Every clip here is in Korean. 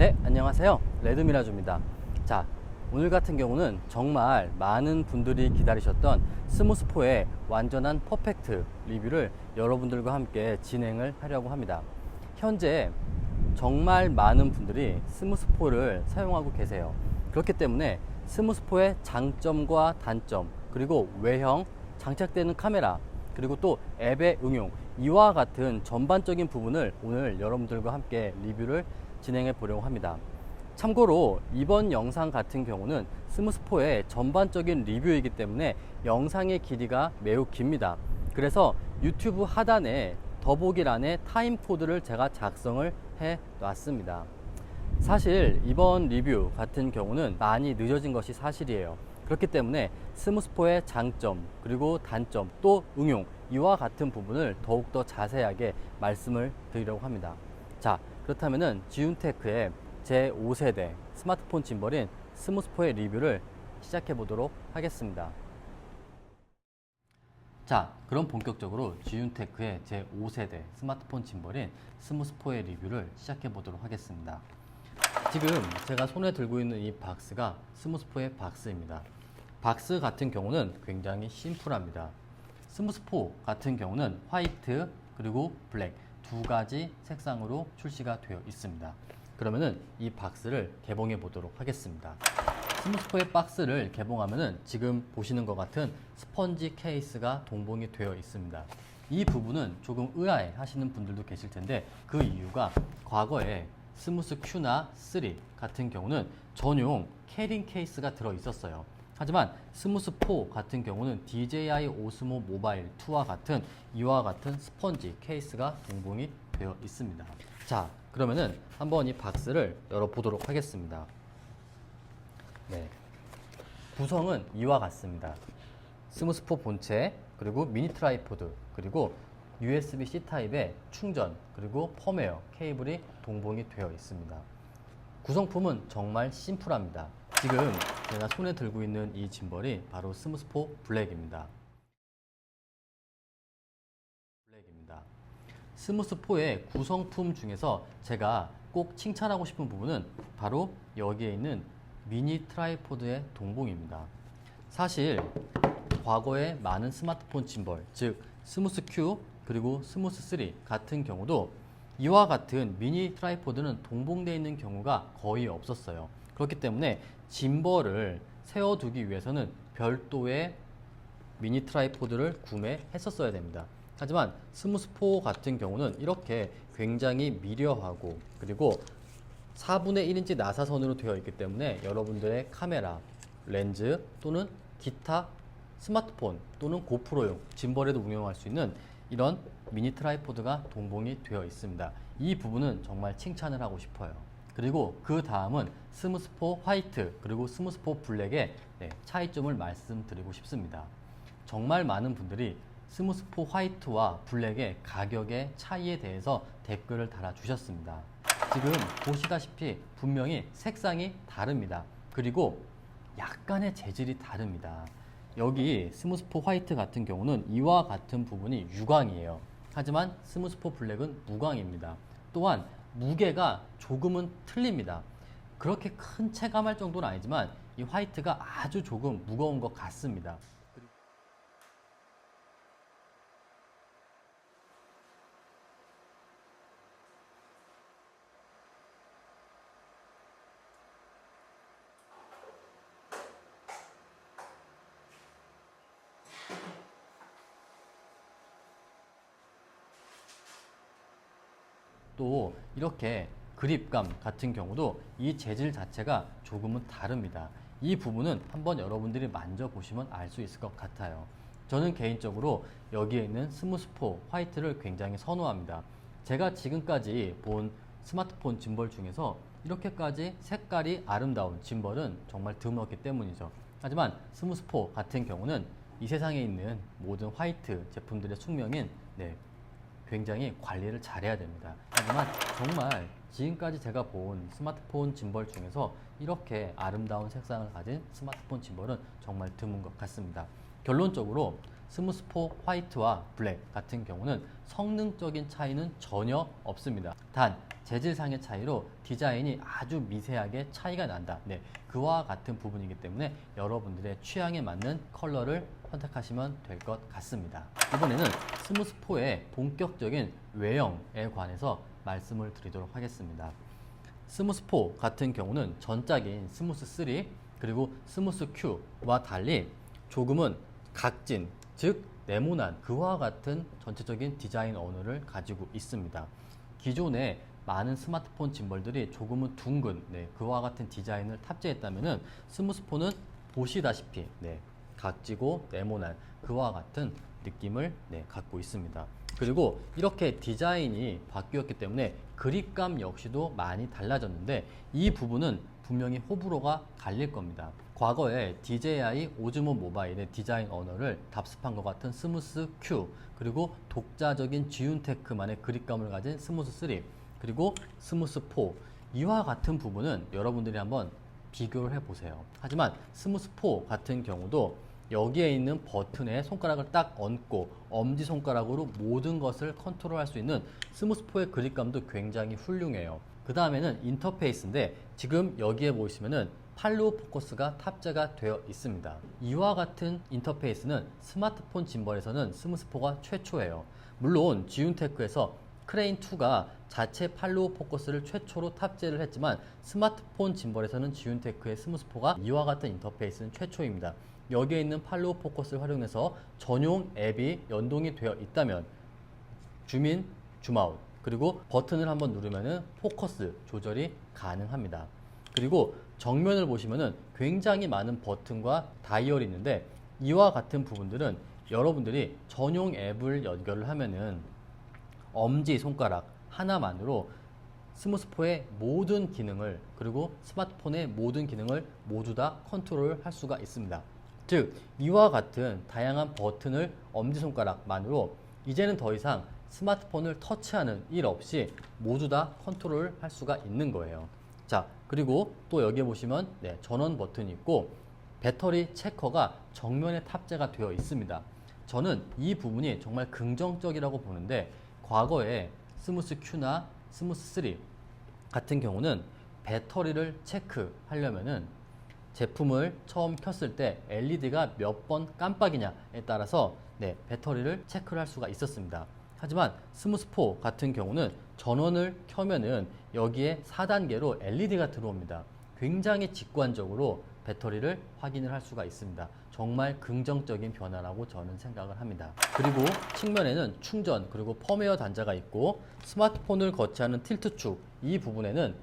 네, 안녕하세요. 레드미라주입니다. 자, 오늘 같은 경우는 정말 많은 분들이 기다리셨던 스무스4의 완전한 퍼펙트 리뷰를 여러분들과 함께 진행을 하려고 합니다. 현재 정말 많은 분들이 스무스4를 사용하고 계세요. 그렇기 때문에 스무스4의 장점과 단점, 그리고 외형, 장착되는 카메라, 그리고 또 앱의 응용, 이와 같은 전반적인 부분을 오늘 여러분들과 함께 리뷰를 진행해 보려고 합니다. 참고로 이번 영상 같은 경우는 스무스4의 전반적인 리뷰이기 때문에 영상의 길이가 매우 깁니다. 그래서 유튜브 하단에 더보기란에 타임코드를 제가 작성을 해 놨습니다. 사실 이번 리뷰 같은 경우는 많이 늦어진 것이 사실이에요. 그렇기 때문에 스무스4의 장점, 그리고 단점, 또 응용, 이와 같은 부분을 더욱더 자세하게 말씀을 드리려고 합니다. 자, 그렇다면은 지윤테크의 제5세대 스마트폰 짐벌인 스무스4의 리뷰를 시작해 보도록 하겠습니다. 자, 그럼 본격적으로 지윤테크의 제5세대 스마트폰 짐벌인 스무스4의 리뷰를 시작해 보도록 하겠습니다. 지금 제가 손에 들고 있는 이 박스가 스무스4의 박스입니다. 박스 같은 경우는 굉장히 심플합니다. 스무스4 같은 경우는 화이트 그리고 블랙 두 가지 색상으로 출시가 되어 있습니다. 그러면은 이 박스를 개봉해 보도록 하겠습니다. 스무스4의 박스를 개봉하면은 지금 보시는 것 같은 스펀지 케이스가 동봉이 되어 있습니다. 이 부분은 조금 의아해 하시는 분들도 계실 텐데 그 이유가 과거에 스무스 Q나 3 같은 경우는 전용 캐링 케이스가 들어 있었어요. 하지만 스무스4 같은 경우는 DJI 오스모 모바일 2와 같은 이와 같은 스펀지 케이스가 동봉이 되어 있습니다. 자, 그러면은 한번 이 박스를 열어보도록 하겠습니다. 네, 구성은 이와 같습니다. 스무스4 본체, 그리고 미니 트라이포드, 그리고 USB-C 타입의 충전, 그리고 펌웨어 케이블이 동봉이 되어 있습니다. 구성품은 정말 심플합니다. 지금 제가 손에 들고 있는 이 짐벌이 바로 스무스4 블랙입니다. 스무스4의 구성품 중에서 제가 꼭 칭찬하고 싶은 부분은 바로 여기에 있는 미니 트라이포드의 동봉입니다. 사실 과거에 많은 스마트폰 짐벌, 즉 스무스 Q 그리고 스무스 3 같은 경우도 이와 같은 미니 트라이포드는 동봉되어 있는 경우가 거의 없었어요. 그렇기 때문에 짐벌을 세워두기 위해서는 별도의 미니 트라이포드를 구매했었어야 됩니다. 하지만 스무스4 같은 경우는 이렇게 굉장히 미려하고 그리고 4분의 1인치 나사선으로 되어 있기 때문에 여러분들의 카메라, 렌즈 또는 기타 스마트폰 또는 고프로용 짐벌에도 응용할 수 있는 이런 미니 트라이포드가 동봉이 되어 있습니다. 이 부분은 정말 칭찬을 하고 싶어요. 그리고 그 다음은 스무스4 화이트 그리고 스무스4 블랙의 차이점을 말씀드리고 싶습니다. 정말 많은 분들이 스무스4 화이트와 블랙의 가격의 차이에 대해서 댓글을 달아주셨습니다. 지금 보시다시피 분명히 색상이 다릅니다. 그리고 약간의 재질이 다릅니다. 여기 스무스4 화이트 같은 경우는 이와 같은 부분이 유광이에요. 하지만 스무스4 블랙은 무광입니다. 또한 무게가 조금은 틀립니다. 그렇게 큰 체감할 정도는 아니지만 이 화이트가 아주 조금 무거운 것 같습니다. 또 이렇게 그립감 같은 경우도 이 재질 자체가 조금은 다릅니다. 이 부분은 한번 여러분들이 만져보시면 알 수 있을 것 같아요. 저는 개인적으로 여기에 있는 스무스4 화이트를 굉장히 선호합니다. 제가 지금까지 본 스마트폰 짐벌 중에서 이렇게까지 색깔이 아름다운 짐벌은 정말 드물었기 때문이죠. 하지만 스무스4 같은 경우는 이 세상에 있는 모든 화이트 제품들의 숙명인 굉장히 관리를 잘해야 됩니다. 하지만 정말 지금까지 제가 본 스마트폰 짐벌 중에서 이렇게 아름다운 색상을 가진 스마트폰 짐벌은 정말 드문 것 같습니다. 결론적으로 스무스4 화이트와 블랙 같은 경우는 성능적인 차이는 전혀 없습니다. 단 재질상의 차이로 디자인이 아주 미세하게 차이가 난다. 네, 그와 같은 부분이기 때문에 여러분들의 취향에 맞는 컬러를 선택하시면 될 것 같습니다. 이번에는 스무스4의 본격적인 외형에 관해서 말씀을 드리도록 하겠습니다. 스무스4 같은 경우는 전작인 스무스3 그리고 스무스9와 달리 조금은 각진, 즉 네모난 그와 같은 전체적인 디자인 언어를 가지고 있습니다. 기존의 많은 스마트폰 짐벌들이 조금은 둥근 그와 같은 디자인을 탑재했다면 스무스4는 보시다시피 각지고 네모난 그와 같은 느낌을 갖고 있습니다. 그리고 이렇게 디자인이 바뀌었기 때문에 그립감 역시도 많이 달라졌는데 이 부분은 분명히 호불호가 갈릴 겁니다. 과거에 DJI 오즈모 모바일의 디자인 언어를 답습한 것 같은 스무스9 그리고 독자적인 지윤테크만의 그립감을 가진 스무스3 그리고 스무스4 이와 같은 부분은 여러분들이 한번 비교를 해보세요. 하지만 스무스4 같은 경우도 여기에 있는 버튼에 손가락을 딱 얹고 엄지손가락으로 모든 것을 컨트롤할 수 있는 스무스4의 그립감도 굉장히 훌륭해요. 그 다음에는 인터페이스인데 지금 여기에 보시면은 팔로우 포커스가 탑재가 되어 있습니다. 이와 같은 인터페이스는 스마트폰 짐벌에서는 스무스4가 최초예요. 물론 지윤테크에서 크레인2가 자체 팔로우 포커스를 최초로 탑재를 했지만 스마트폰 짐벌에서는 지윤테크의 스무스4가 이와 같은 인터페이스는 최초입니다. 여기에 있는 팔로우 포커스를 활용해서 전용 앱이 연동이 되어 있다면 줌인, 줌아웃 그리고 버튼을 한번 누르면은 포커스 조절이 가능합니다. 그리고 정면을 보시면은 굉장히 많은 버튼과 다이얼이 있는데 이와 같은 부분들은 여러분들이 전용 앱을 연결을 하면은 엄지 손가락 하나만으로 스무스4의 모든 기능을 그리고 스마트폰의 모든 기능을 모두 다 컨트롤할 수가 있습니다. 즉 이와 같은 다양한 버튼을 엄지손가락만으로 이제는 더 이상 스마트폰을 터치하는 일 없이 모두 다 컨트롤 할 수가 있는 거예요. 자, 그리고 또 여기에 보시면 전원 버튼이 있고 배터리 체커가 정면에 탑재가 되어 있습니다. 저는 이 부분이 정말 긍정적이라고 보는데 과거에 스무스9나 스무스3 같은 경우는 배터리를 체크하려면은 제품을 처음 켰을 때 LED가 몇 번 깜빡이냐에 따라서 배터리를 체크를 할 수가 있었습니다. 하지만 스무스4 같은 경우는 전원을 켜면은 여기에 4단계로 LED가 들어옵니다. 굉장히 직관적으로 배터리를 확인을 할 수가 있습니다. 정말 긍정적인 변화라고 저는 생각을 합니다. 그리고 측면에는 충전 그리고 펌웨어 단자가 있고 스마트폰을 거치하는 틸트축 이 부분에는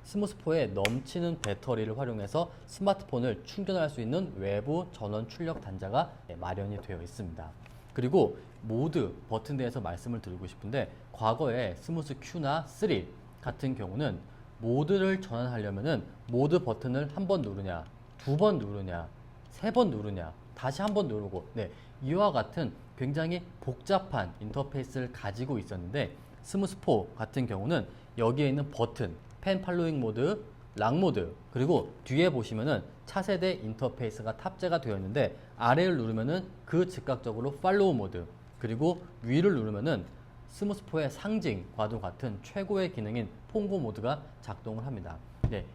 스무스4의 넘치는 배터리를 활용해서 스마트폰을 충전할 수 있는 외부 전원 출력 단자가 마련이 되어 있습니다. 그리고 모드 버튼에 대해서 말씀을 드리고 싶은데 과거에 스무스9나 3 같은 경우는 모드를 전환하려면은 모드 버튼을 한 번 누르냐, 두 번 누르냐, 세 번 누르냐, 다시 한 번 누르고 이와 같은 굉장히 복잡한 인터페이스를 가지고 있었는데 스무스4 같은 경우는 여기에 있는 버튼, 펜 팔로잉 모드, 락 모드 그리고 뒤에 보시면은 차세대 인터페이스가 탑재가 되어 있는데 아래를 누르면은 그 즉각적으로 팔로우 모드 그리고 위를 누르면은 스무스4의 상징과도 같은 최고의 기능인 퐁고 모드가 작동을 합니다.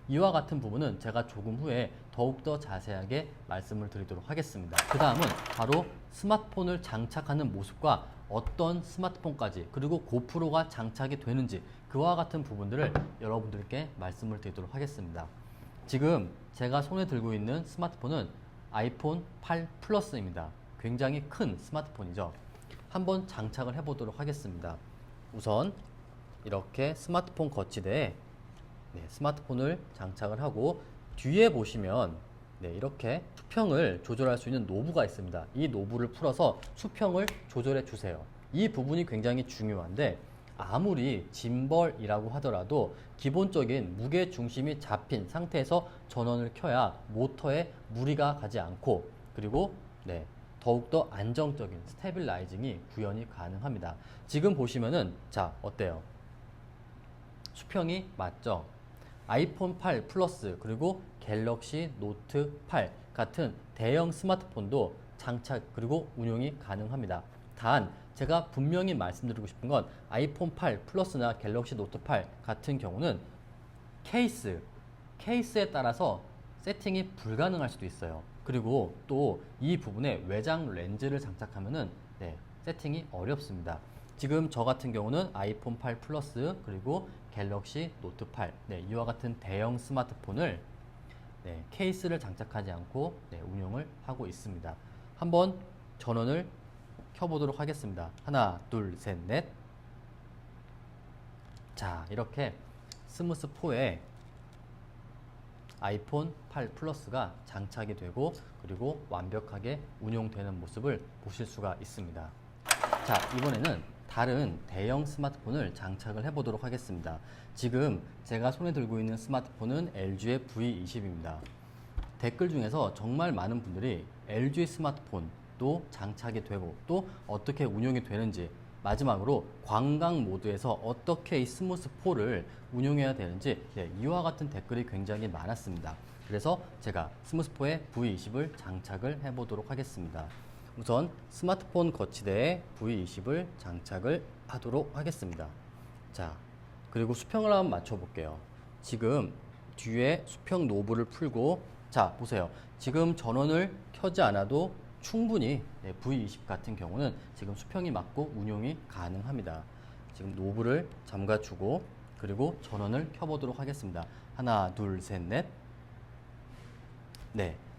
이와 같은 부분은 제가 조금 후에 더욱더 자세하게 말씀을 드리도록 하겠습니다. 그 다음은 바로 스마트폰을 장착하는 모습과 어떤 스마트폰까지 그리고 고프로가 장착이 되는지 그와 같은 부분들을 여러분들께 말씀을 드리도록 하겠습니다. 지금 제가 손에 들고 있는 스마트폰은 아이폰 8 플러스입니다. 굉장히 큰 스마트폰이죠. 한번 장착을 해보도록 하겠습니다. 우선 이렇게 스마트폰 거치대에 스마트폰을 장착을 하고 뒤에 보시면 이렇게 수평을 조절할 수 있는 노브가 있습니다. 이 노브를 풀어서 수평을 조절해 주세요. 이 부분이 굉장히 중요한데 아무리 짐벌이라고 하더라도 기본적인 무게 중심이 잡힌 상태에서 전원을 켜야 모터에 무리가 가지 않고 그리고 더욱더 안정적인 스테빌라이징이 구현이 가능합니다. 지금 보시면은 자 어때요? 수평이 맞죠? 아이폰 8 플러스 그리고 갤럭시 노트 8 같은 대형 스마트폰도 장착 그리고 운용이 가능합니다. 단 제가 분명히 말씀드리고 싶은 건 아이폰 8 플러스나 갤럭시 노트 8 같은 경우는 케이스에 따라서 세팅이 불가능할 수도 있어요. 그리고 또 이 부분에 외장 렌즈를 장착하면은 세팅이 어렵습니다. 지금 저 같은 경우는 아이폰 8 플러스 그리고 갤럭시 노트 8 이와 같은 대형 스마트폰을 케이스를 장착하지 않고 운영을 하고 있습니다. 한번 전원을 켜보도록 하겠습니다. 하나, 둘, 셋, 넷. 자, 이렇게 스무스4에 아이폰 8 플러스가 장착이 되고 그리고 완벽하게 운용되는 모습을 보실 수가 있습니다. 자, 이번에는 다른 대형 스마트폰을 장착을 해보도록 하겠습니다. 지금 제가 손에 들고 있는 스마트폰은 LG의 V20입니다. 댓글 중에서 정말 많은 분들이 LG 스마트폰도 장착이 되고 또 어떻게 운용이 되는지, 마지막으로 관광 모드에서 어떻게 이 스무스4를 운용해야 되는지 이와 같은 댓글이 굉장히 많았습니다. 그래서 제가 스무스4의 V20을 장착을 해보도록 하겠습니다. 우선 스마트폰 거치대에 V20을 장착을 하도록 하겠습니다. 자, 그리고 수평을 한번 맞춰 볼게요. 지금 뒤에 수평 노브를 풀고, 자 보세요. 지금 전원을 켜지 않아도 충분히 V20 같은 경우는 지금 수평이 맞고 운용이 가능합니다. 지금 노브를 잠가주고 그리고 전원을 켜보도록 하겠습니다. 하나, 둘, 셋, 넷.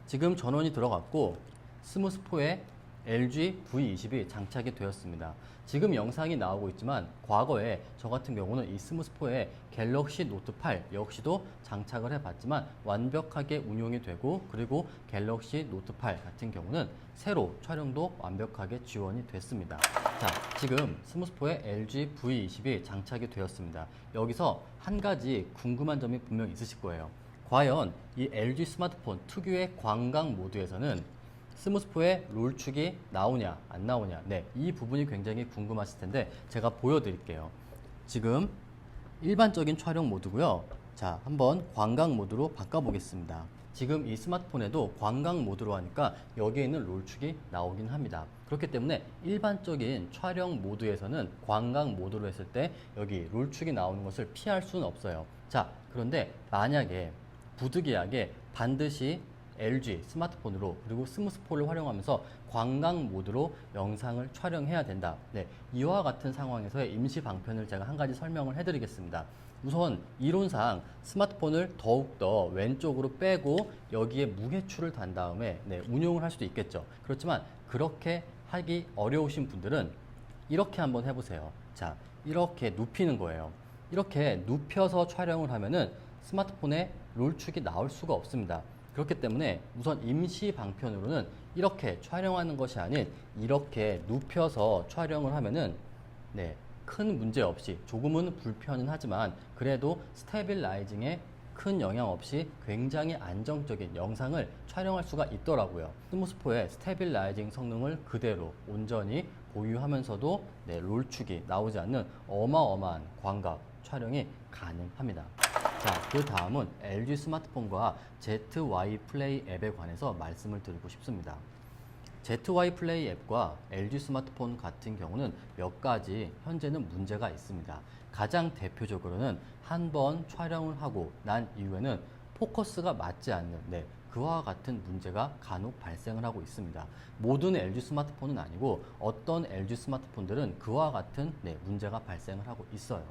지금 전원이 들어갔고 스무스4에 LG V20이 장착이 되었습니다. 지금 영상이 나오고 있지만 과거에 저 같은 경우는 이 스무스4에 갤럭시 노트 8 역시도 장착을 해봤지만 완벽하게 운용이 되고 그리고 갤럭시 노트 8 같은 경우는 세로 촬영도 완벽하게 지원이 됐습니다. 자, 지금 스무스4에 LG V20이 장착이 되었습니다. 여기서 한 가지 궁금한 점이 분명 있으실 거예요. 과연 이 LG 스마트폰 특유의 광각 모드에서는 스무스4의 롤축이 나오냐 안 나오냐, 이 부분이 굉장히 궁금하실 텐데 제가 보여드릴게요. 지금 일반적인 촬영 모드고요. 자, 한번 광각 모드로 바꿔보겠습니다. 지금 이 스마트폰에도 광각 모드로 하니까 여기에 있는 롤축이 나오긴 합니다. 그렇기 때문에 일반적인 촬영 모드에서는 광각 모드로 했을 때 여기 롤축이 나오는 것을 피할 수는 없어요. 자, 그런데 만약에 부득이하게 반드시 LG 스마트폰으로 그리고 스무스4를 활용하면서 광각 모드로 영상을 촬영해야 된다. 이와 같은 상황에서의 임시 방편을 제가 한 가지 설명을 해드리겠습니다. 우선 이론상 스마트폰을 더욱더 왼쪽으로 빼고 여기에 무게추를 단 다음에 운용을 할 수도 있겠죠. 그렇지만 그렇게 하기 어려우신 분들은 이렇게 한번 해보세요. 자, 이렇게 눕히는 거예요. 이렇게 눕혀서 촬영을 하면은 스마트폰에 롤축이 나올 수가 없습니다. 그렇기 때문에 우선 임시 방편으로는 이렇게 촬영하는 것이 아닌 이렇게 눕혀서 촬영을 하면은 큰 문제 없이, 조금은 불편은 하지만 그래도 스테빌라이징에 큰 영향 없이 굉장히 안정적인 영상을 촬영할 수가 있더라고요. 스무스4의 스테빌라이징 성능을 그대로 온전히 보유하면서도 롤축이 나오지 않는 어마어마한 광각 촬영이 가능합니다. 자, 그 다음은 LG 스마트폰과 ZY 플레이 앱에 관해서 말씀을 드리고 싶습니다. ZY 플레이 앱과 LG 스마트폰 같은 경우는 몇 가지 현재는 문제가 있습니다. 가장 대표적으로는 한 번 촬영을 하고 난 이후에는 포커스가 맞지 않는 그와 같은 문제가 간혹 발생을 하고 있습니다. 모든 LG 스마트폰은 아니고 어떤 LG 스마트폰들은 그와 같은 문제가 발생을 하고 있어요.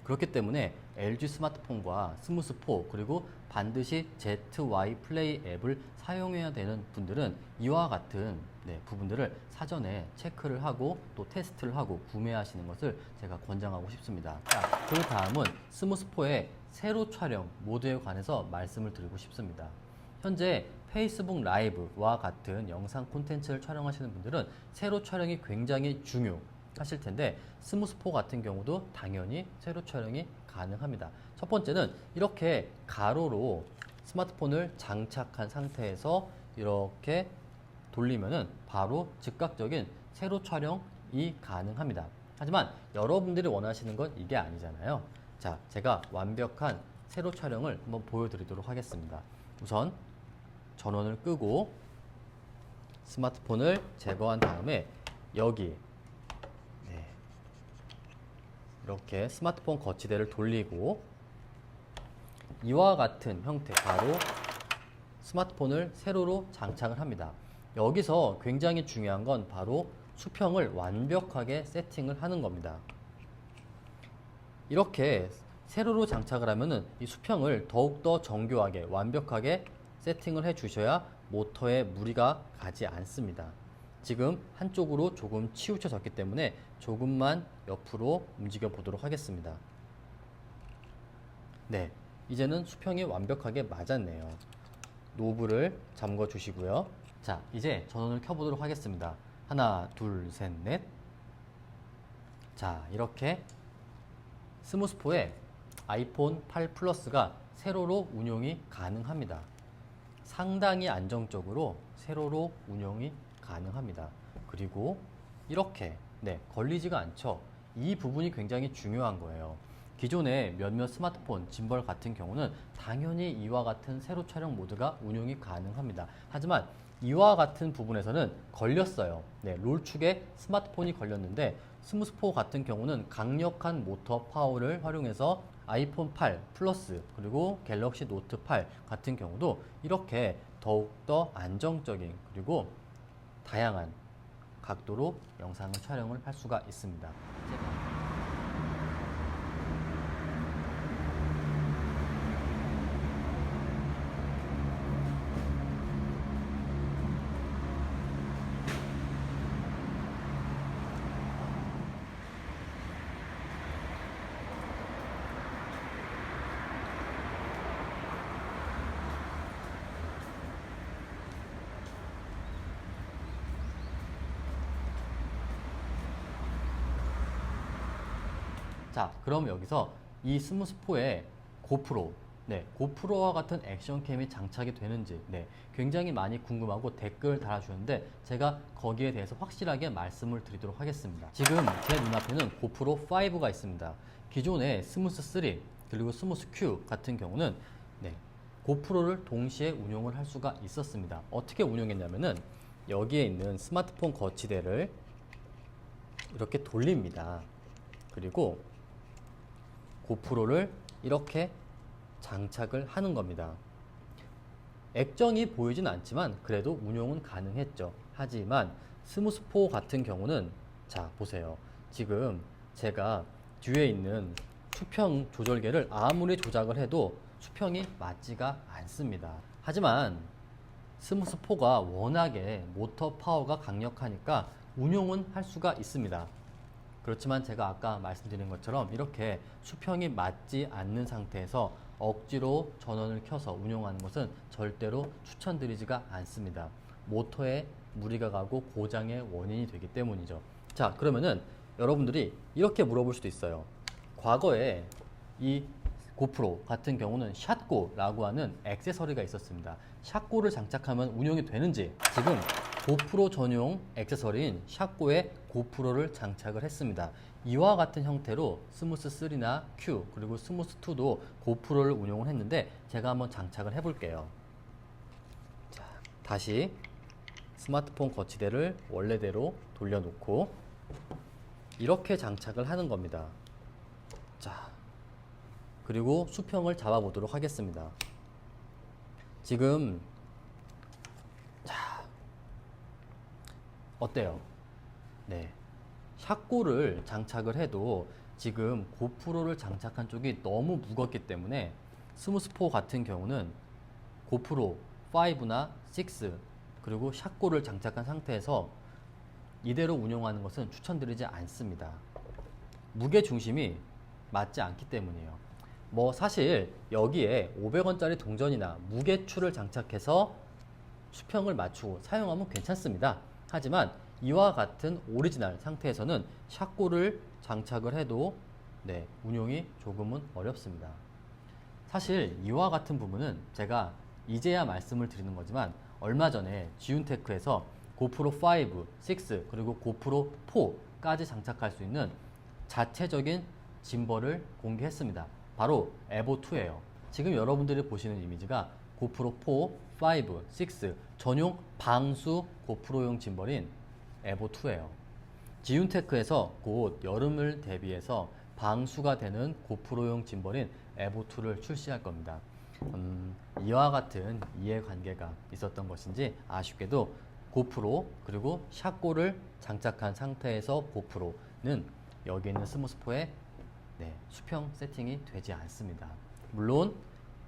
그렇기 때문에 LG 스마트폰과 스무스4 그리고 반드시 ZY 플레이 앱을 사용해야 되는 분들은 이와 같은 부분들을 사전에 체크를 하고 또 테스트를 하고 구매하시는 것을 제가 권장하고 싶습니다. 자, 그 다음은 스무스4의 세로 촬영 모드에 관해서 말씀을 드리고 싶습니다. 현재 페이스북 라이브와 같은 영상 콘텐츠를 촬영하시는 분들은 세로 촬영이 굉장히 중요하실 텐데 스무스4 같은 경우도 당연히 세로 촬영이 가능합니다. 첫 번째는 이렇게 가로로 스마트폰을 장착한 상태에서 이렇게 돌리면은 바로 즉각적인 세로 촬영이 가능합니다. 하지만 여러분들이 원하시는 건 이게 아니잖아요. 자, 제가 완벽한 세로 촬영을 한번 보여드리도록 하겠습니다. 우선 전원을 끄고 스마트폰을 제거한 다음에 여기 이렇게 스마트폰 거치대를 돌리고 이와 같은 형태, 바로 스마트폰을 세로로 장착을 합니다. 여기서 굉장히 중요한 건 바로 수평을 완벽하게 세팅을 하는 겁니다. 이렇게 세로로 장착을 하면은 이 수평을 더욱더 정교하게 완벽하게 세팅을 해 주셔야 모터에 무리가 가지 않습니다. 지금 한쪽으로 조금 치우쳐졌기 때문에 조금만 옆으로 움직여 보도록 하겠습니다. 네, 이제는 수평이 완벽하게 맞았네요. 노브를 잠궈 주시고요. 자, 이제 전원을 켜보도록 하겠습니다. 하나, 둘, 셋, 넷. 자, 이렇게 스무스포의 아이폰 8 플러스가 세로로 운용이 가능합니다. 상당히 안정적으로 세로로 운용이 가능합니다. 그리고 이렇게 걸리지가 않죠. 이 부분이 굉장히 중요한 거예요. 기존의 몇몇 스마트폰, 짐벌 같은 경우는 당연히 이와 같은 세로 촬영 모드가 운용이 가능합니다. 하지만 이와 같은 부분에서는 걸렸어요. 롤축에 스마트폰이 걸렸는데 스무스포 같은 경우는 강력한 모터 파워를 활용해서 아이폰 8 플러스 그리고 갤럭시 노트 8 같은 경우도 이렇게 더욱더 안정적인 그리고 다양한 각도로 영상을 촬영을 할 수가 있습니다. 자, 그럼 여기서 이 스무스포에 고프로, 고프로와 같은 액션캠이 장착이 되는지 굉장히 많이 궁금하고 댓글 달아주셨는데 제가 거기에 대해서 확실하게 말씀을 드리도록 하겠습니다. 지금 제 눈앞에는 고프로 5가 있습니다. 기존의 스무스 3 그리고 스무스 Q 같은 경우는 고프로를 동시에 운용을 할 수가 있었습니다. 어떻게 운용했냐면은 여기에 있는 스마트폰 거치대를 이렇게 돌립니다. 그리고 고프로를 이렇게 장착을 하는 겁니다. 액정이 보이진 않지만 그래도 운용은 가능했죠. 하지만 스무스4 같은 경우는 자 보세요. 지금 제가 뒤에 있는 수평 조절계를 아무리 조작을 해도 수평이 맞지가 않습니다. 하지만 스무스4가 워낙에 모터 파워가 강력하니까 운용은 할 수가 있습니다. 그렇지만 제가 아까 말씀드린 것처럼 이렇게 수평이 맞지 않는 상태에서 억지로 전원을 켜서 운용하는 것은 절대로 추천드리지가 않습니다. 모터에 무리가 가고 고장의 원인이 되기 때문이죠. 자, 그러면은 여러분들이 이렇게 물어볼 수도 있어요. 과거에 이 고프로 같은 경우는 샷고라고 하는 액세서리가 있었습니다. 샷고를 장착하면 운용이 되는지, 지금 고프로 전용 액세서리인 샷고에 고프로를 장착을 했습니다. 이와 같은 형태로 스무스 3나 Q 그리고 스무스 2도 고프로를 운용을 했는데 제가 한번 장착을 해볼게요. 자, 다시 스마트폰 거치대를 원래대로 돌려놓고 이렇게 장착을 하는 겁니다. 자, 그리고 수평을 잡아보도록 하겠습니다. 지금 어때요? 샷고를 장착을 해도 지금 고프로를 장착한 쪽이 너무 무겁기 때문에 스무스4 같은 경우는 고프로 5나 6 그리고 샷고를 장착한 상태에서 이대로 운용하는 것은 추천드리지 않습니다. 무게 중심이 맞지 않기 때문이에요. 뭐 사실 여기에 500원짜리 동전이나 무게추를 장착해서 수평을 맞추고 사용하면 괜찮습니다. 하지만 이와 같은 오리지널 상태에서는 샷고를 장착을 해도 운용이 조금은 어렵습니다. 사실 이와 같은 부분은 제가 이제야 말씀을 드리는 거지만 얼마 전에 지윤테크에서 고프로 5, 6 그리고 고프로 4까지 장착할 수 있는 자체적인 짐벌을 공개했습니다. 바로 에보2예요. 지금 여러분들이 보시는 이미지가 고프로 4, 5, 6 전용 방수 고프로용 짐벌인 에보2예요. 지윤테크에서 곧 여름을 대비해서 방수가 되는 고프로용 짐벌인 에보2를 출시할 겁니다. 이와 같은 이해관계가 있었던 것인지 아쉽게도 고프로 그리고 샤꼬를 장착한 상태에서 고프로는 여기 있는 스무스포에 수평 세팅이 되지 않습니다. 물론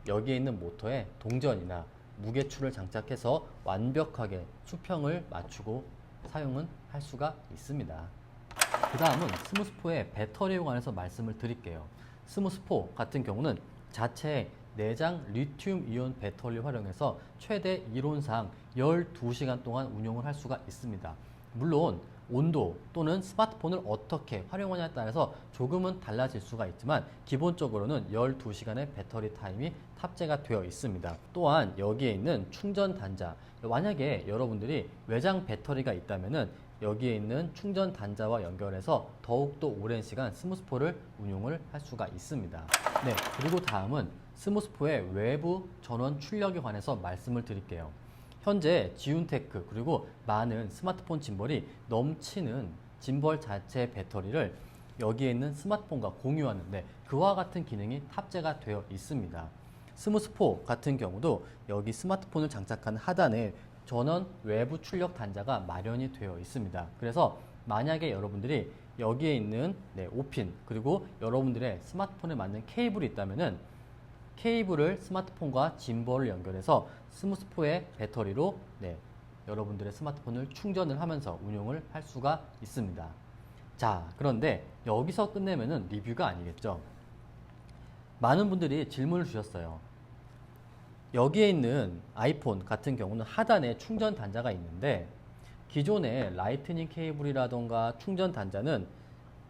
여기에 있는 모터에 동전이나 무게추를 장착해서 완벽하게 수평을 맞추고 사용은 할 수가 있습니다. 그 다음은 스무스포의 배터리에 관해서 말씀을 드릴게요. 스무스포 같은 경우는 자체 내장 리튬 이온 배터리를 활용해서 최대 이론상 12시간 동안 운용을 할 수가 있습니다. 물론 온도 또는 스마트폰을 어떻게 활용하냐에 따라서 조금은 달라질 수가 있지만 기본적으로는 12시간의 배터리 타임이 탑재가 되어 있습니다. 또한 여기에 있는 충전 단자, 만약에 여러분들이 외장 배터리가 있다면은 여기에 있는 충전 단자와 연결해서 더욱더 오랜 시간 스무스포를 운용을 할 수가 있습니다. 그리고 다음은 스무스포의 외부 전원 출력에 관해서 말씀을 드릴게요. 현재 지운테크 그리고 많은 스마트폰 짐벌이 넘치는 짐벌 자체 배터리를 여기에 있는 스마트폰과 공유하는데 그와 같은 기능이 탑재가 되어 있습니다. 스무스포 같은 경우도 여기 스마트폰을 장착한 하단에 전원 외부 출력 단자가 마련이 되어 있습니다. 그래서 만약에 여러분들이 여기에 있는 5핀 그리고 여러분들의 스마트폰에 맞는 케이블이 있다면은 케이블을 스마트폰과 짐벌을 연결해서 스무스포의 배터리로 여러분들의 스마트폰을 충전을 하면서 운용을 할 수가 있습니다. 자, 그런데 여기서 끝내면은 리뷰가 아니겠죠. 많은 분들이 질문을 주셨어요. 여기에 있는 아이폰 같은 경우는 하단에 충전 단자가 있는데 기존의 라이트닝 케이블이라던가 충전 단자는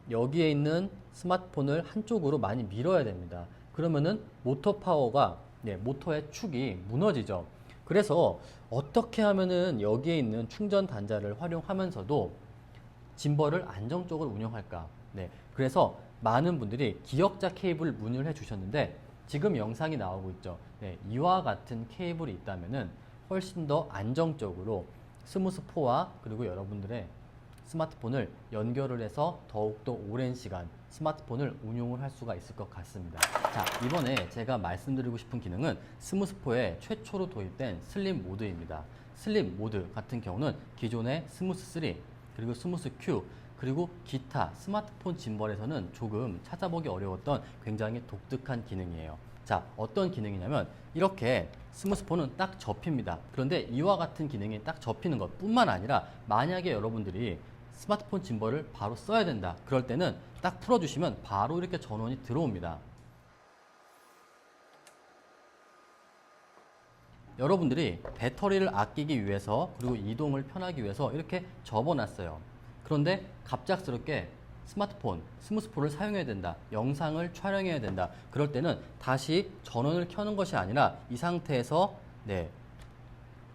여기에 있는 스마트폰을 한쪽으로 많이 밀어야 됩니다. 그러면은 모터 파워가 모터의 축이 무너지죠. 그래서 어떻게 하면은 여기에 있는 충전 단자를 활용하면서도 짐벌을 안정적으로 운영할까? 그래서 많은 분들이 기역자 케이블 문의를 해주셨는데 지금 영상이 나오고 있죠. 이와 같은 케이블이 있다면은 훨씬 더 안정적으로 스무스포와 그리고 여러분들의 스마트폰을 연결을 해서 더욱더 오랜 시간 스마트폰을 운용을 할 수가 있을 것 같습니다. 자, 이번에 제가 말씀드리고 싶은 기능은 스무스포에 최초로 도입된 슬림 모드입니다. 슬림 모드 같은 경우는 기존의 스무스 3 그리고 스무스 Q 그리고 기타 스마트폰 짐벌에서는 조금 찾아보기 어려웠던 굉장히 독특한 기능이에요. 자, 어떤 기능이냐면 이렇게 스무스폰은 딱 접힙니다. 그런데 이와 같은 기능이 딱 접히는 것 뿐만 아니라 만약에 여러분들이 스마트폰 짐벌을 바로 써야 된다. 그럴 때는 딱 풀어주시면 바로 이렇게 전원이 들어옵니다. 여러분들이 배터리를 아끼기 위해서 그리고 이동을 편하기 위해서 이렇게 접어놨어요. 그런데 갑작스럽게 스마트폰, 스무스폰을 사용해야 된다. 영상을 촬영해야 된다. 그럴 때는 다시 전원을 켜는 것이 아니라 이 상태에서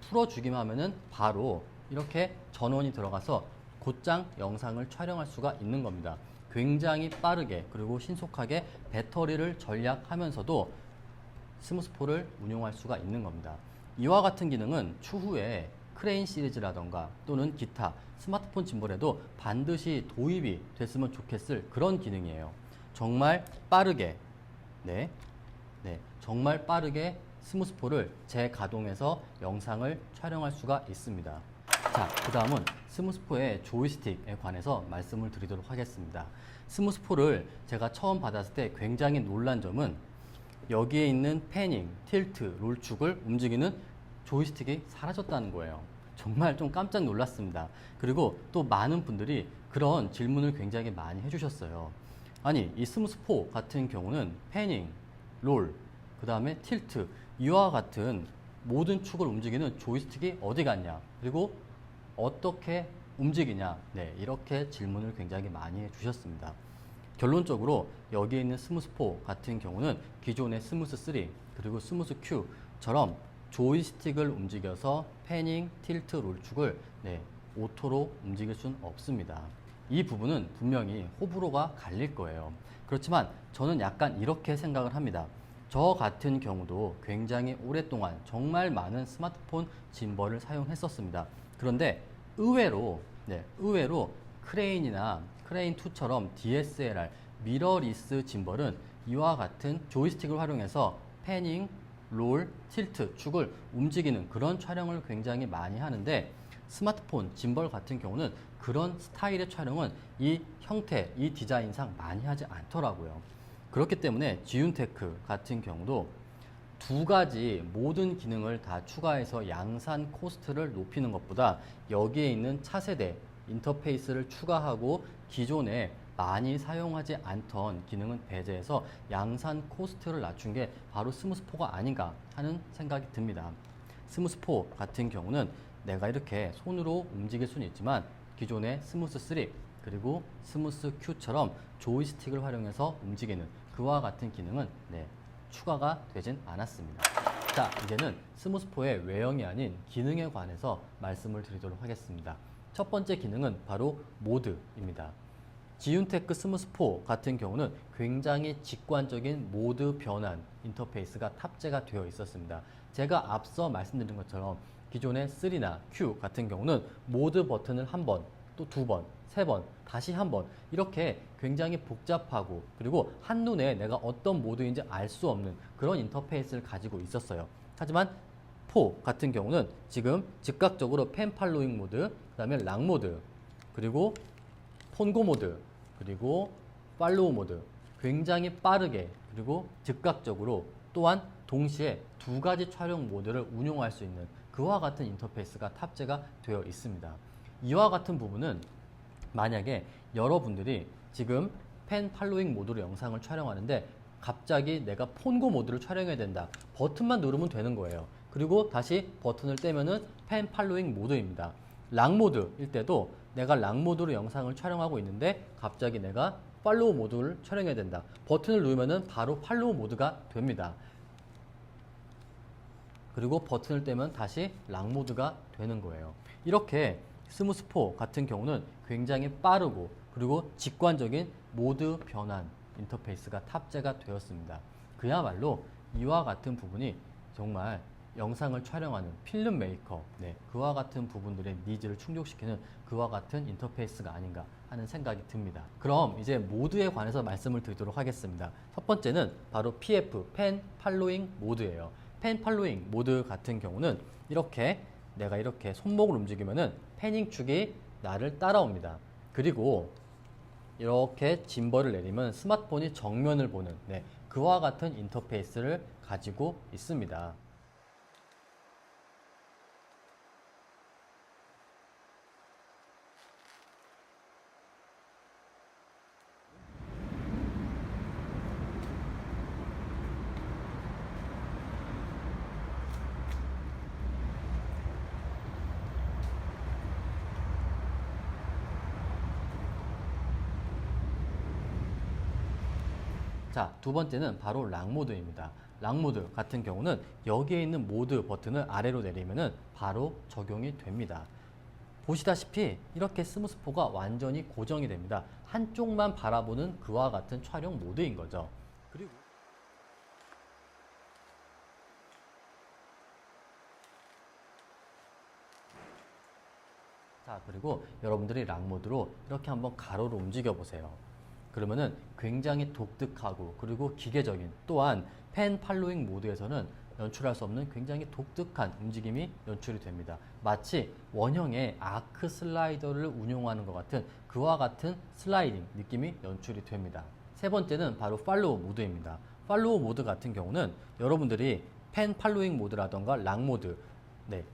풀어주기만 하면은 바로 이렇게 전원이 들어가서 곧장 영상을 촬영할 수가 있는 겁니다. 굉장히 빠르게 그리고 신속하게 배터리를 절약하면서도 스무스포를 운용할 수가 있는 겁니다. 이와 같은 기능은 추후에 크레인 시리즈라던가 또는 기타 스마트폰 짐벌에도 반드시 도입이 됐으면 좋겠을 그런 기능이에요. 정말 빠르게 정말 빠르게 스무스포를 재가동해서 영상을 촬영할 수가 있습니다. 자, 그 다음은 스무스포의 조이스틱에 관해서 말씀을 드리도록 하겠습니다. 스무스포를 제가 처음 받았을 때 굉장히 놀란 점은 여기에 있는 패닝, 틸트, 롤축을 움직이는 조이스틱이 사라졌다는 거예요. 정말 좀 깜짝 놀랐습니다. 그리고 또 많은 분들이 그런 질문을 굉장히 많이 해주셨어요. 아니, 이 스무스포 같은 경우는 패닝, 롤, 그 다음에 틸트, 이와 같은 모든 축을 움직이는 조이스틱이 어디 갔냐, 그리고 어떻게 움직이냐, 이렇게 질문을 굉장히 많이 해주셨습니다. 결론적으로 여기에 있는 스무스포 같은 경우는 기존의 스무스 3 그리고 스무스 Q처럼 조이스틱을 움직여서 패닝, 틸트, 롤축을 오토로 움직일 수는 없습니다. 이 부분은 분명히 호불호가 갈릴 거예요. 그렇지만 저는 약간 이렇게 생각을 합니다. 저 같은 경우도 굉장히 오랫동안 정말 많은 스마트폰 짐벌을 사용했었습니다. 그런데 의외로 크레인이나 크레인2처럼 DSLR 미러리스 짐벌은 이와 같은 조이스틱을 활용해서 패닝, 롤, 틸트, 축을 움직이는 그런 촬영을 굉장히 많이 하는데, 스마트폰, 짐벌 같은 경우는 그런 스타일의 촬영은 이 형태, 이 디자인상 많이 하지 않더라고요. 그렇기 때문에 지윤테크 같은 경우도 두 가지 모든 기능을 다 추가해서 양산 코스트를 높이는 것보다 여기에 있는 차세대 인터페이스를 추가하고 기존에 많이 사용하지 않던 기능은 배제해서 양산 코스트를 낮춘 게 바로 스무스4가 아닌가 하는 생각이 듭니다. 스무스4 같은 경우는 내가 이렇게 손으로 움직일 수는 있지만 기존의 스무스3 그리고 스무스-Q처럼 조이스틱을 활용해서 움직이는 그와 같은 기능은 추가가 되진 않았습니다. 자, 이제는 스무스4의 외형이 아닌 기능에 관해서 말씀을 드리도록 하겠습니다. 첫 번째 기능은 바로 모드입니다. 지윤테크 스무스4 같은 경우는 굉장히 직관적인 모드 변환 인터페이스가 탑재가 되어 있었습니다. 제가 앞서 말씀드린 것처럼 기존의 3나 Q 같은 경우는 모드 버튼을 한 번, 또 두 번, 세 번, 다시 한 번 이렇게 굉장히 복잡하고 그리고 한눈에 내가 어떤 모드인지 알 수 없는 그런 인터페이스를 가지고 있었어요. 하지만 4 같은 경우는 지금 즉각적으로 펜 팔로잉 모드, 그 다음에 락 모드, 그리고 폰고 모드, 그리고 팔로우 모드 굉장히 빠르게 그리고 즉각적으로 또한 동시에 두 가지 촬영 모드를 운용할 수 있는 그와 같은 인터페이스가 탑재가 되어 있습니다. 이와 같은 부분은 만약에 여러분들이 지금 펜 팔로잉 모드로 영상을 촬영하는데 갑자기 내가 폰고 모드를 촬영해야 된다. 버튼만 누르면 되는 거예요. 그리고 다시 버튼을 떼면은 펜 팔로잉 모드입니다. 락 모드일 때도 내가 락 모드로 영상을 촬영하고 있는데 갑자기 내가 팔로우 모드를 촬영해야 된다. 버튼을 누르면은 바로 팔로우 모드가 됩니다. 그리고 버튼을 떼면 다시 락 모드가 되는 거예요. 이렇게 스무스4 같은 경우는 굉장히 빠르고 그리고 직관적인 모드 변환 인터페이스가 탑재가 되었습니다. 그야말로 이와 같은 부분이 정말 영상을 촬영하는 필름 메이커, 그와 같은 부분들의 니즈를 충족시키는 그와 같은 인터페이스가 아닌가 하는 생각이 듭니다. 그럼 이제 모드에 관해서 말씀을 드리도록 하겠습니다. 첫 번째는 바로 PF, 펜 팔로잉 모드예요. 펜 팔로잉 모드 같은 경우는 이렇게 내가 이렇게 손목을 움직이면은 패닝 축이 나를 따라옵니다. 그리고 이렇게 짐벌을 내리면 스마트폰이 정면을 보는 그와 같은 인터페이스를 가지고 있습니다. 자, 두 번째는 바로 락 모드입니다. 락 모드 같은 경우는 여기에 있는 모드 버튼을 아래로 내리면은 바로 적용이 됩니다. 보시다시피 이렇게 스무스4가 완전히 고정이 됩니다. 한쪽만 바라보는 그와 같은 촬영 모드인 거죠. 그리고 그리고 여러분들이 락 모드로 이렇게 한번 가로로 움직여 보세요. 그러면은 굉장히 독특하고 그리고 기계적인 또한 펜 팔로잉 모드에서는 연출할 수 없는 굉장히 독특한 움직임이 연출이 됩니다. 마치 원형의 아크 슬라이더를 운용하는 것 같은 그와 같은 슬라이딩 느낌이 연출이 됩니다. 세 번째는 바로 팔로우 모드입니다. 팔로우 모드 같은 경우는 여러분들이 펜 팔로잉 모드라던가 락 모드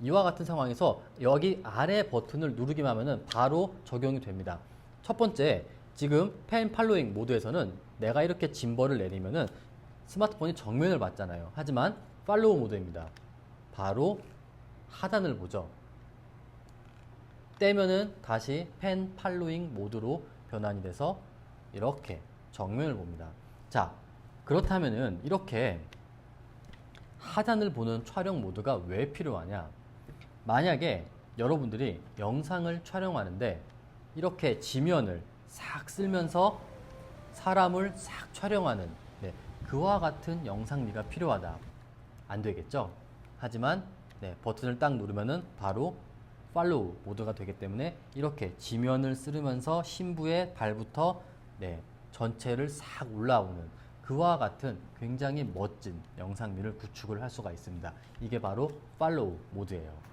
이와 같은 상황에서 여기 아래 버튼을 누르기만 하면은 바로 적용이 됩니다. 첫 번째, 지금 펜 팔로잉 모드에서는 내가 이렇게 짐벌을 내리면은 스마트폰이 정면을 봤잖아요. 하지만 팔로우 모드입니다. 바로 하단을 보죠. 떼면은 다시 펜 팔로잉 모드로 변환이 돼서 이렇게 정면을 봅니다. 자, 그렇다면은 이렇게 하단을 보는 촬영 모드가 왜 필요하냐? 만약에 여러분들이 영상을 촬영하는데 이렇게 지면을 싹 쓸면서 사람을 싹 촬영하는 그와 같은 영상미가 필요하다. 안 되겠죠? 하지만 버튼을 딱 누르면은 바로 팔로우 모드가 되기 때문에 이렇게 지면을 쓸으면서 신부의 발부터 전체를 싹 올라오는 그와 같은 굉장히 멋진 영상미를 구축을 할 수가 있습니다. 이게 바로 팔로우 모드예요.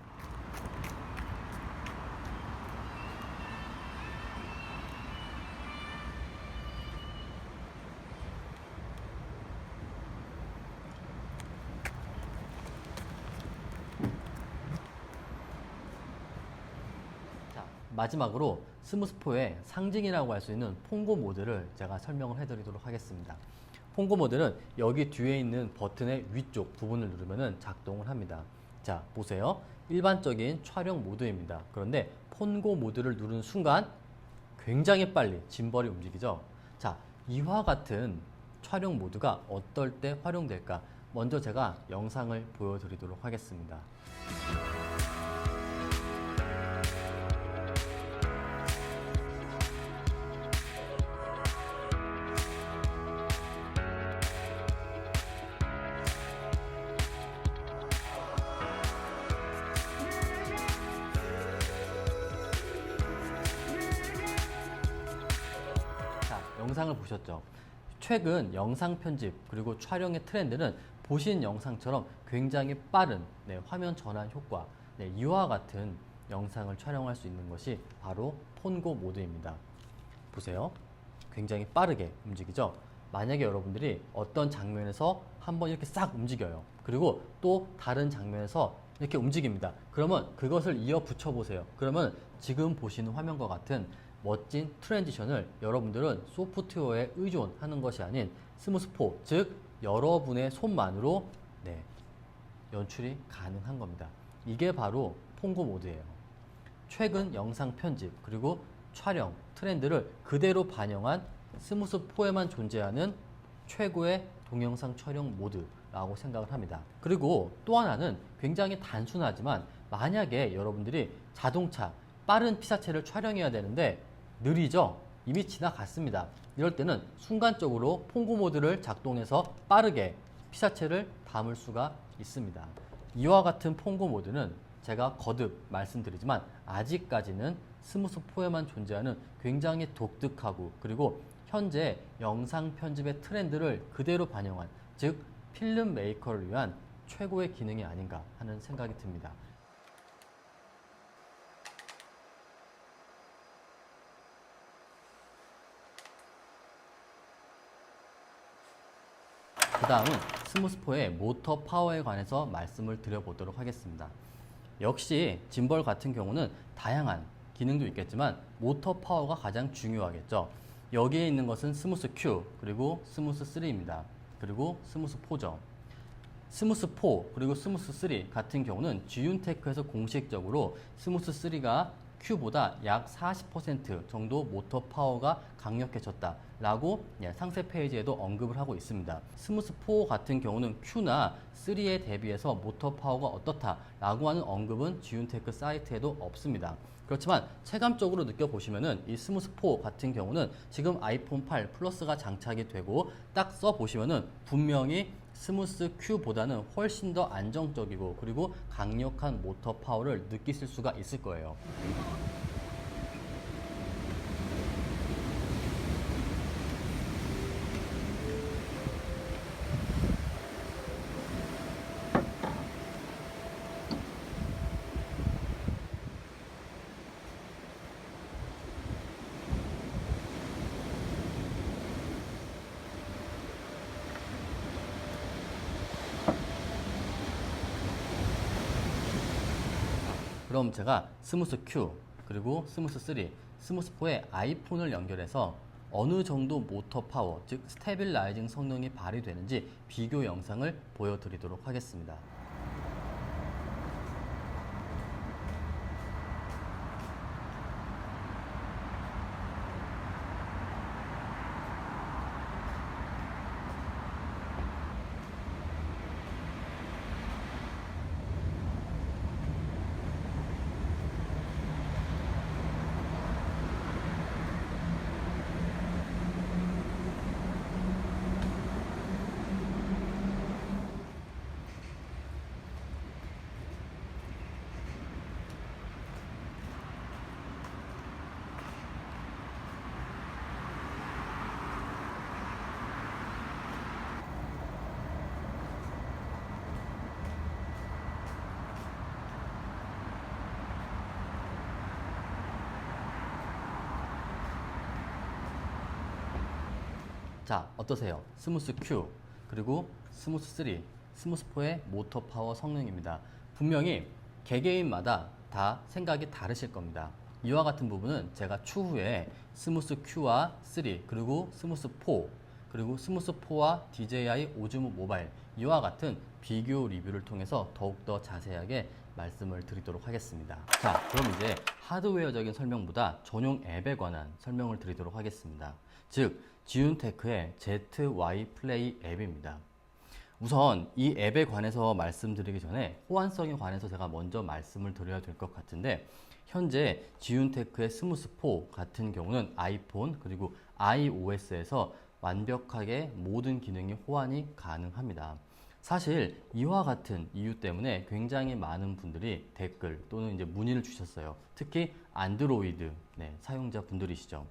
마지막으로 스무스포의 상징이라고 할 수 있는 퐁고 모드를 제가 설명을 해드리도록 하겠습니다. 퐁고 모드는 여기 뒤에 있는 버튼의 위쪽 부분을 누르면 작동을 합니다. 자, 보세요. 일반적인 촬영 모드입니다. 그런데 퐁고 모드를 누르는 순간 굉장히 빨리 짐벌이 움직이죠. 자, 이와 같은 촬영 모드가 어떨 때 활용될까? 먼저 제가 영상을 보여드리도록 하겠습니다. 영상을 보셨죠? 최근 영상 편집 그리고 촬영의 트렌드는 보신 영상처럼 굉장히 빠른 화면 전환 효과, 이와 같은 영상을 촬영할 수 있는 것이 바로 폰고 모드입니다. 보세요. 굉장히 빠르게 움직이죠? 만약에 여러분들이 어떤 장면에서 한번 이렇게 싹 움직여요. 그리고 또 다른 장면에서 이렇게 움직입니다. 그러면 그것을 이어 붙여 보세요. 그러면 지금 보시는 화면과 같은 멋진 트랜지션을 여러분들은 소프트웨어에 의존하는 것이 아닌 스무스포, 즉 여러분의 손만으로 연출이 가능한 겁니다. 이게 바로 폰고 모드예요. 최근 영상 편집 그리고 촬영 트렌드를 그대로 반영한 스무스포에만 존재하는 최고의 동영상 촬영 모드라고 생각을 합니다. 그리고 또 하나는 굉장히 단순하지만 만약에 여러분들이 자동차 빠른 피사체를 촬영해야 되는데 느리죠? 이미 지나갔습니다. 이럴 때는 순간적으로 폰고 모드를 작동해서 빠르게 피사체를 담을 수가 있습니다. 이와 같은 폰고 모드는 제가 거듭 말씀드리지만 아직까지는 스무스포에만 존재하는 굉장히 독특하고 그리고 현재 영상 편집의 트렌드를 그대로 반영한 즉 필름 메이커를 위한 최고의 기능이 아닌가 하는 생각이 듭니다. 그 다음은 스무스포의 모터 파워에 관해서 말씀을 드려보도록 하겠습니다. 역시 짐벌 같은 경우는 다양한 기능도 있겠지만 모터 파워가 가장 중요하겠죠. 여기에 있는 것은 스무스 Q 그리고 스무스 3입니다. 그리고 스무스 4죠. 스무스 4 그리고 스무스 3 같은 경우는 지윤테크에서 공식적으로 스무스 3가 Q보다 약 40% 정도 모터 파워가 강력해졌다 라고 상세 페이지에도 언급을 하고 있습니다. 스무스 4 같은 경우는 Q나 3에 대비해서 모터 파워가 어떻다 라고 하는 언급은 지윤테크 사이트에도 없습니다. 그렇지만 체감적으로 느껴보시면은 이 스무스 4 같은 경우는 지금 아이폰 8 플러스가 장착이 되고 딱 써보시면은 분명히 스무스 Q보다는 훨씬 더 안정적이고 그리고 강력한 모터 파워를 느끼실 수가 있을 거예요. 그럼 제가 스무스 Q 그리고 스무스 3, 스무스 4에 아이폰을 연결해서 어느 정도 모터 파워, 즉 스테빌라이징 성능이 발휘되는지 비교 영상을 보여드리도록 하겠습니다. 자, 어떠세요? 스무스 Q, 그리고 스무스 3, 스무스 4의 모터 파워 성능입니다. 분명히 개개인마다 다 생각이 다르실 겁니다. 이와 같은 부분은 제가 추후에 스무스 Q와 3, 그리고 스무스 4, 그리고 스무스 4와 DJI 오즈모 모바일 이와 같은 비교 리뷰를 통해서 더욱더 자세하게 말씀을 드리도록 하겠습니다. 자, 그럼 이제 하드웨어적인 설명보다 전용 앱에 관한 설명을 드리도록 하겠습니다. 즉, 지윤테크의 ZY 플레이 앱입니다. 우선 이 앱에 관해서 말씀드리기 전에 호환성에 관해서 제가 먼저 말씀을 드려야 될 것 같은데, 현재 지윤테크의 스무스 4 같은 경우는 아이폰 그리고 iOS에서 완벽하게 모든 기능이 호환이 가능합니다. 사실 이와 같은 이유 때문에 굉장히 많은 분들이 댓글 또는 이제 문의를 주셨어요. 특히 안드로이드 사용자 분들이시죠.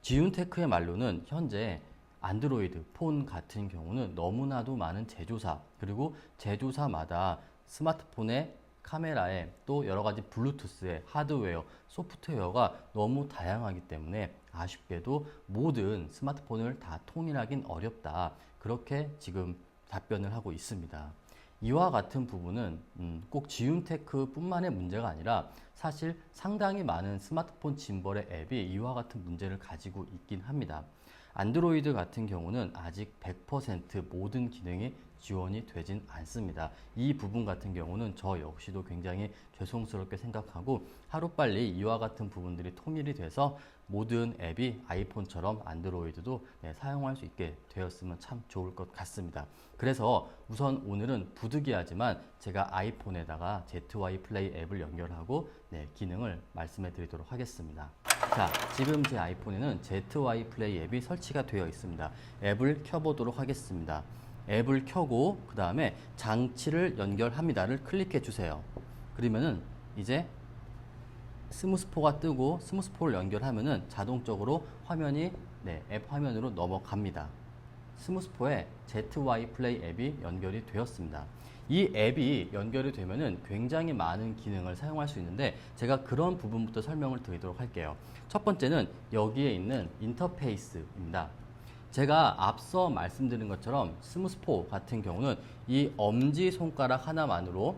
지윤테크의 말로는 현재 안드로이드 폰 같은 경우는 너무나도 많은 제조사, 그리고 제조사마다 스마트폰의 카메라에 또 여러 가지 블루투스의 하드웨어, 소프트웨어가 너무 다양하기 때문에 아쉽게도 모든 스마트폰을 다 통일하긴 어렵다. 그렇게 지금 답변을 하고 있습니다. 이와 같은 부분은 꼭 지윤테크 뿐만의 문제가 아니라 사실 상당히 많은 스마트폰 짐벌의 앱이 이와 같은 문제를 가지고 있긴 합니다. 안드로이드 같은 경우는 아직 100% 모든 기능이 지원이 되진 않습니다. 이 부분 같은 경우는 저 역시도 굉장히 죄송스럽게 생각하고 하루빨리 이와 같은 부분들이 통일이 돼서 모든 앱이 아이폰처럼 안드로이드도 사용할 수 있게 되었으면 참 좋을 것 같습니다. 그래서 우선 오늘은 부득이하지만 제가 아이폰에다가 ZY 플레이 앱을 연결하고 기능을 말씀해 드리도록 하겠습니다. 자, 지금 제 아이폰에는 ZY 플레이 앱이 설치가 되어 있습니다. 앱을 켜보도록 하겠습니다. 앱을 켜고 그 다음에 장치를 연결합니다를 클릭해 주세요. 그러면은 이제 스무스4가 뜨고 스무스4를 연결하면은 자동적으로 화면이 앱 화면으로 넘어갑니다. 스무스4에 ZY 플레이 앱이 연결이 되었습니다. 이 앱이 연결이 되면은 굉장히 많은 기능을 사용할 수 있는데 제가 그런 부분부터 설명을 드리도록 할게요. 첫 번째는 여기에 있는 인터페이스입니다. 제가 앞서 말씀드린 것처럼 스무스4 같은 경우는 이 엄지손가락 하나만으로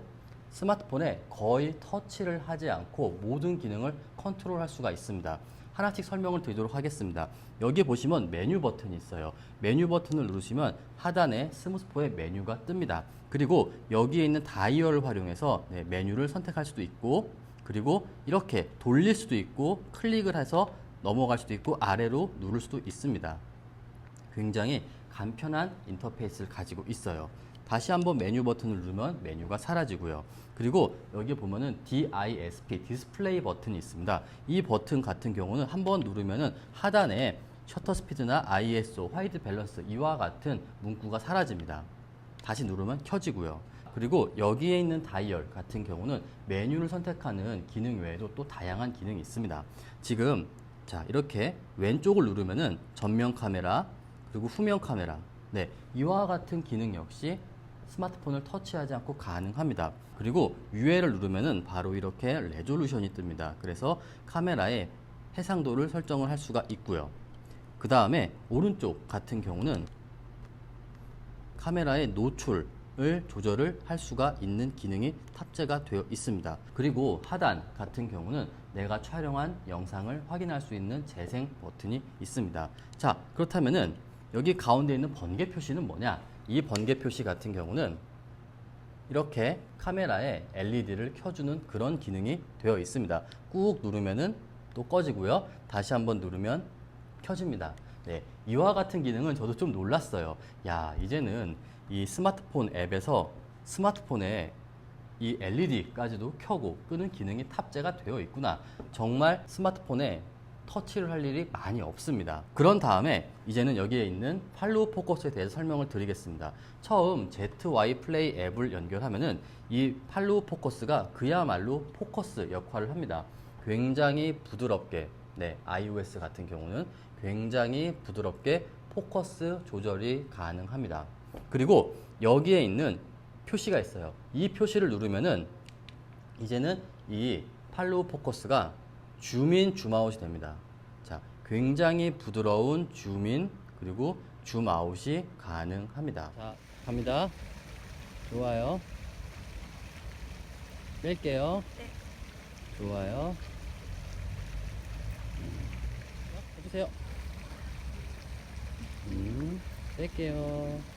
스마트폰에 거의 터치를 하지 않고 모든 기능을 컨트롤할 수가 있습니다. 하나씩 설명을 드리도록 하겠습니다. 여기 보시면 메뉴 버튼이 있어요. 메뉴 버튼을 누르시면 하단에 스무스4의 메뉴가 뜹니다. 그리고 여기에 있는 다이얼을 활용해서 메뉴를 선택할 수도 있고, 그리고 이렇게 돌릴 수도 있고, 클릭을 해서 넘어갈 수도 있고, 아래로 누를 수도 있습니다. 굉장히 간편한 인터페이스를 가지고 있어요. 다시 한번 메뉴 버튼을 누르면 메뉴가 사라지고요. 그리고 여기 보면은 DISP, 디스플레이 버튼이 있습니다. 이 버튼 같은 경우는 한번 누르면은 하단에 셔터 스피드나 ISO, 화이트 밸런스 이와 같은 문구가 사라집니다. 다시 누르면 켜지고요. 그리고 여기에 있는 다이얼 같은 경우는 메뉴를 선택하는 기능 외에도 또 다양한 기능이 있습니다. 지금 자, 이렇게 왼쪽을 누르면은 전면 카메라, 그리고 후면 카메라, 이와 같은 기능 역시 스마트폰을 터치하지 않고 가능합니다. 그리고 위에를 누르면은 바로 이렇게 레졸루션이 뜹니다. 그래서 카메라의 해상도를 설정을 할 수가 있고요. 그 다음에 오른쪽 같은 경우는 카메라의 노출을 조절을 할 수가 있는 기능이 탑재가 되어 있습니다. 그리고 하단 같은 경우는 내가 촬영한 영상을 확인할 수 있는 재생 버튼이 있습니다. 자, 그렇다면은 여기 가운데 있는 번개 표시는 뭐냐? 이 번개 표시 같은 경우는 이렇게 카메라에 LED를 켜주는 그런 기능이 되어 있습니다. 꾹 누르면은 또 꺼지고요. 다시 한번 누르면 켜집니다. 이와 같은 기능은 저도 좀 놀랐어요. 야, 이제는 이 스마트폰 앱에서 스마트폰에 이 LED까지도 켜고 끄는 기능이 탑재가 되어 있구나. 정말 스마트폰에 터치를 할 일이 많이 없습니다. 그런 다음에 이제는 여기에 있는 팔로우 포커스에 대해서 설명을 드리겠습니다. 처음 ZY 플레이 앱을 연결하면은 이 팔로우 포커스가 그야말로 포커스 역할을 합니다. 굉장히 부드럽게, iOS 같은 경우는 굉장히 부드럽게 포커스 조절이 가능합니다. 그리고 여기에 있는 표시가 있어요. 이 표시를 누르면은 이제는 이 팔로우 포커스가 줌인 줌아웃이 됩니다. 자, 굉장히 부드러운 줌인 그리고 줌 아웃이 가능합니다. 자, 갑니다. 좋아요. 뺄게요. 네. 좋아요. 해주세요. 뺄게요.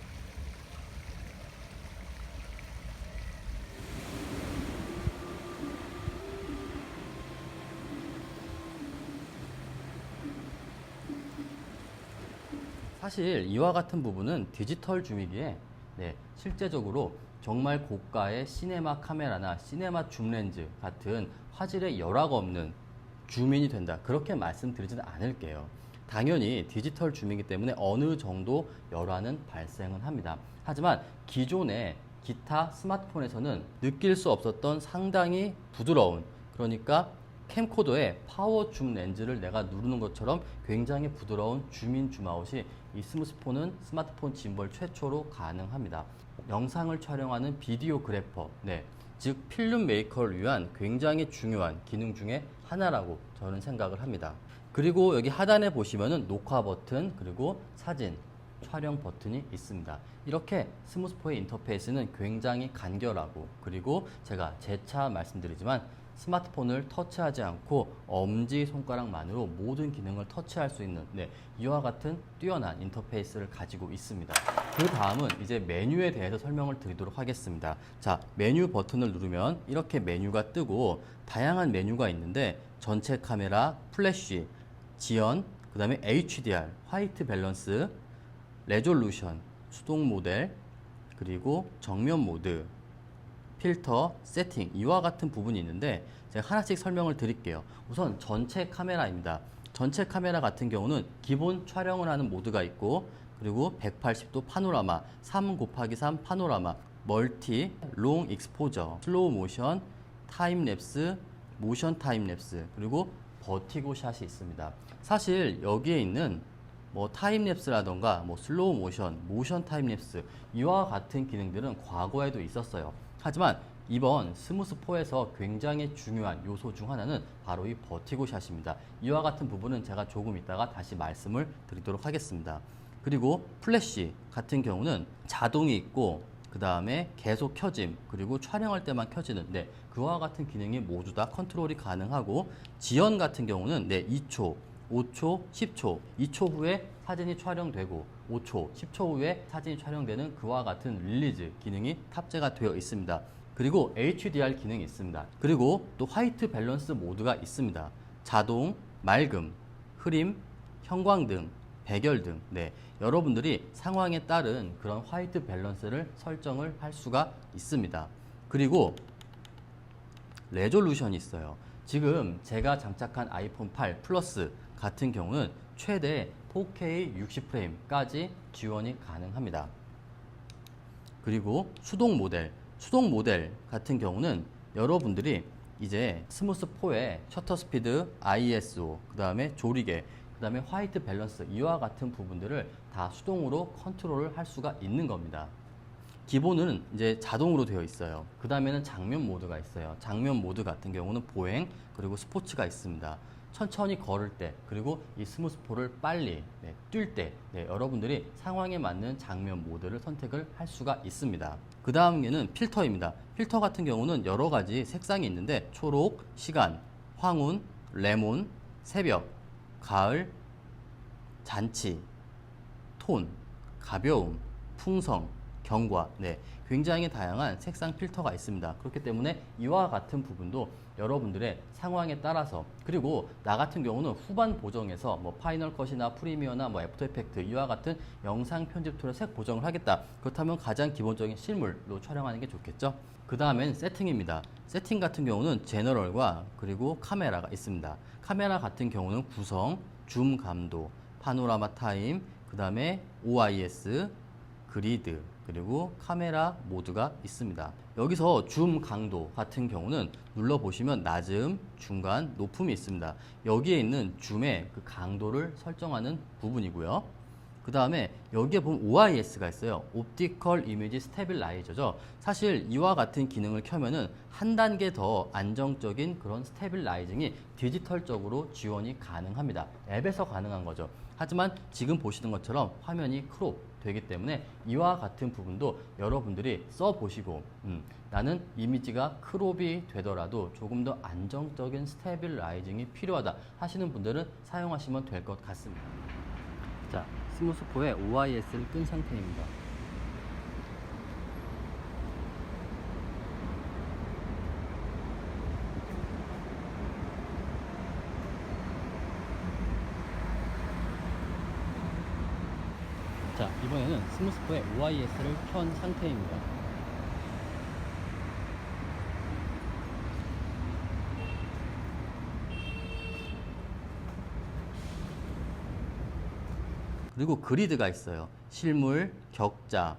사실 이와 같은 부분은 디지털 줌이기에 실제적으로 정말 고가의 시네마 카메라나 시네마 줌 렌즈 같은 화질의 열화가 없는 줌인이 된다, 그렇게 말씀드리지는 않을게요. 당연히 디지털 줌이기 때문에 어느 정도 열화는 발생은 합니다. 하지만 기존의 기타 스마트폰에서는 느낄 수 없었던 상당히 부드러운, 그러니까 캠코더의 파워 줌 렌즈를 내가 누르는 것처럼 굉장히 부드러운 줌인 줌아웃이 이 스마트폰 짐벌 최초로 가능합니다. 영상을 촬영하는 비디오그래퍼, 즉 필름 메이커를 위한 굉장히 중요한 기능 중에 하나라고 저는 생각을 합니다. 그리고 여기 하단에 보시면은 녹화 버튼, 그리고 사진 촬영 버튼이 있습니다. 이렇게 스무스포의 인터페이스는 굉장히 간결하고, 그리고 제가 재차 말씀드리지만 스마트폰을 터치하지 않고 엄지손가락만으로 모든 기능을 터치할 수 있는 이와 같은 뛰어난 인터페이스를 가지고 있습니다. 그 다음은 이제 메뉴에 대해서 설명을 드리도록 하겠습니다. 자, 메뉴 버튼을 누르면 이렇게 메뉴가 뜨고 다양한 메뉴가 있는데 전체 카메라, 플래시, 지연, 그 다음에 HDR, 화이트 밸런스, 레졸루션, 수동 모델, 그리고 정면 모드, 필터, 세팅, 이와 같은 부분이 있는데 제가 하나씩 설명을 드릴게요. 우선 전체 카메라입니다. 전체 카메라 같은 경우는 기본 촬영을 하는 모드가 있고, 그리고 180도 파노라마, 3x3 파노라마, 멀티, 롱 익스포저, 슬로우 모션, 타임랩스, 모션 타임랩스, 그리고 버티고 샷이 있습니다. 사실 여기에 있는 타임랩스라던가 슬로우 모션, 모션 타임랩스, 이와 같은 기능들은 과거에도 있었어요. 하지만 이번 스무스4에서 굉장히 중요한 요소 중 하나는 바로 이 버티고 샷입니다. 이와 같은 부분은 제가 조금 이따가 다시 말씀을 드리도록 하겠습니다. 그리고 플래시 같은 경우는 자동이 있고, 그 다음에 계속 켜짐, 그리고 촬영할 때만 켜지는 그와 같은 기능이 모두 다 컨트롤이 가능하고, 지연 같은 경우는 2초, 5초, 10초, 2초 후에 사진이 촬영되고 5초, 10초 후에 사진이 촬영되는 그와 같은 릴리즈 기능이 탑재가 되어 있습니다. 그리고 HDR 기능이 있습니다. 그리고 또 화이트 밸런스 모드가 있습니다. 자동, 맑음, 흐림, 형광등, 백열등, 여러분들이 상황에 따른 그런 화이트 밸런스를 설정을 할 수가 있습니다. 그리고 레졸루션이 있어요. 지금 제가 장착한 아이폰 8 플러스 같은 경우는 최대 4K 60프레임까지 지원이 가능합니다. 그리고 수동 모델 같은 경우는 여러분들이 이제 스무스4의 셔터 스피드, ISO, 그 다음에 조리개, 그 다음에 화이트 밸런스, 이와 같은 부분들을 다 수동으로 컨트롤을 할 수가 있는 겁니다. 기본은 이제 자동으로 되어 있어요. 그 다음에는 장면 모드가 있어요. 장면 모드 같은 경우는 보행, 그리고 스포츠가 있습니다. 천천히 걸을 때, 그리고 이 스무스4를 빨리 뛸 때 여러분들이 상황에 맞는 장면 모드를 선택을 할 수가 있습니다. 그 다음에는 필터입니다. 필터 같은 경우는 여러 가지 색상이 있는데 초록, 시간, 황혼, 레몬, 새벽, 가을, 잔치, 톤, 가벼움, 풍성, 경과, 굉장히 다양한 색상 필터가 있습니다. 그렇기 때문에 이와 같은 부분도 여러분들의 상황에 따라서, 그리고 나 같은 경우는 후반 보정에서 파이널 컷이나 프리미어나 애프터 이펙트, 이와 같은 영상 편집 툴의 색 보정을 하겠다. 그렇다면 가장 기본적인 실물로 촬영하는 게 좋겠죠. 그 다음엔 세팅입니다. 세팅 같은 경우는 제너럴과 그리고 카메라가 있습니다. 카메라 같은 경우는 구성, 줌 감도, 파노라마 타임, 그 다음에 OIS, 그리드, 그리고 카메라 모드가 있습니다. 여기서 줌 강도 같은 경우는 눌러보시면 낮음, 중간, 높음이 있습니다. 여기에 있는 줌의 그 강도를 설정하는 부분이고요. 그 다음에 여기에 보면 OIS가 있어요. Optical Image Stabilizer죠. 사실 이와 같은 기능을 켜면은 한 단계 더 안정적인 그런 스테빌라이징이 디지털적으로 지원이 가능합니다. 앱에서 가능한 거죠. 하지만 지금 보시는 것처럼 화면이 크롭 되기 때문에 이와 같은 부분도 여러분들이 써보시고 나는 이미지가 크롭이 되더라도 조금 더 안정적인 스테빌라이징이 필요하다 하시는 분들은 사용하시면 될 것 같습니다. 자, 스무스포의 OIS를 끈 상태입니다. 자, 이번에는 스무스포의 OIS를 켠 상태입니다. 그리고 그리드가 있어요. 실물, 격자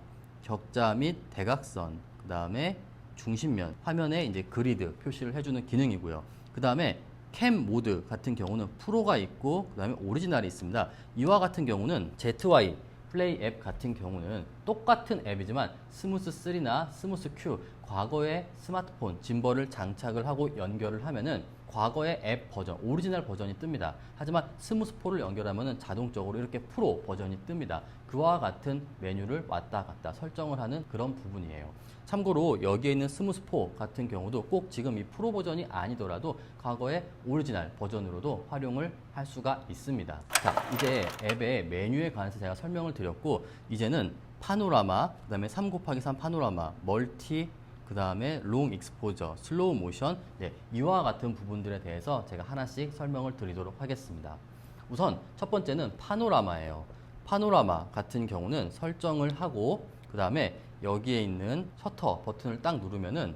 및 대각선, 그 다음에 중심면, 화면에 이제 그리드 표시를 해주는 기능이고요. 그 다음에 캠 모드 같은 경우는 프로가 있고, 그 다음에 오리지널이 있습니다. 이와 같은 경우는 ZY 플레이 앱 같은 경우는 똑같은 앱이지만 스무스3나 스무스-Q, 과거의 스마트폰 짐벌을 장착을 하고 연결을 하면은 과거의 앱 버전, 오리지널 버전이 뜹니다. 하지만 스무스4를 연결하면 자동적으로 이렇게 프로 버전이 뜹니다. 그와 같은 메뉴를 왔다 갔다 설정을 하는 그런 부분이에요. 참고로 여기에 있는 스무스4 같은 경우도 꼭 지금 이 프로 버전이 아니더라도 과거의 오리지널 버전으로도 활용을 할 수가 있습니다. 자, 이제 앱의 메뉴에 관해서 제가 설명을 드렸고, 이제는 파노라마, 그 다음에 3곱하기3 파노라마, 멀티, 그 다음에 롱 익스포저, 슬로우 모션, 이와 같은 부분들에 대해서 제가 하나씩 설명을 드리도록 하겠습니다. 우선 첫 번째는 파노라마예요. 파노라마 같은 경우는 설정을 하고, 그 다음에 여기에 있는 셔터 버튼을 딱 누르면은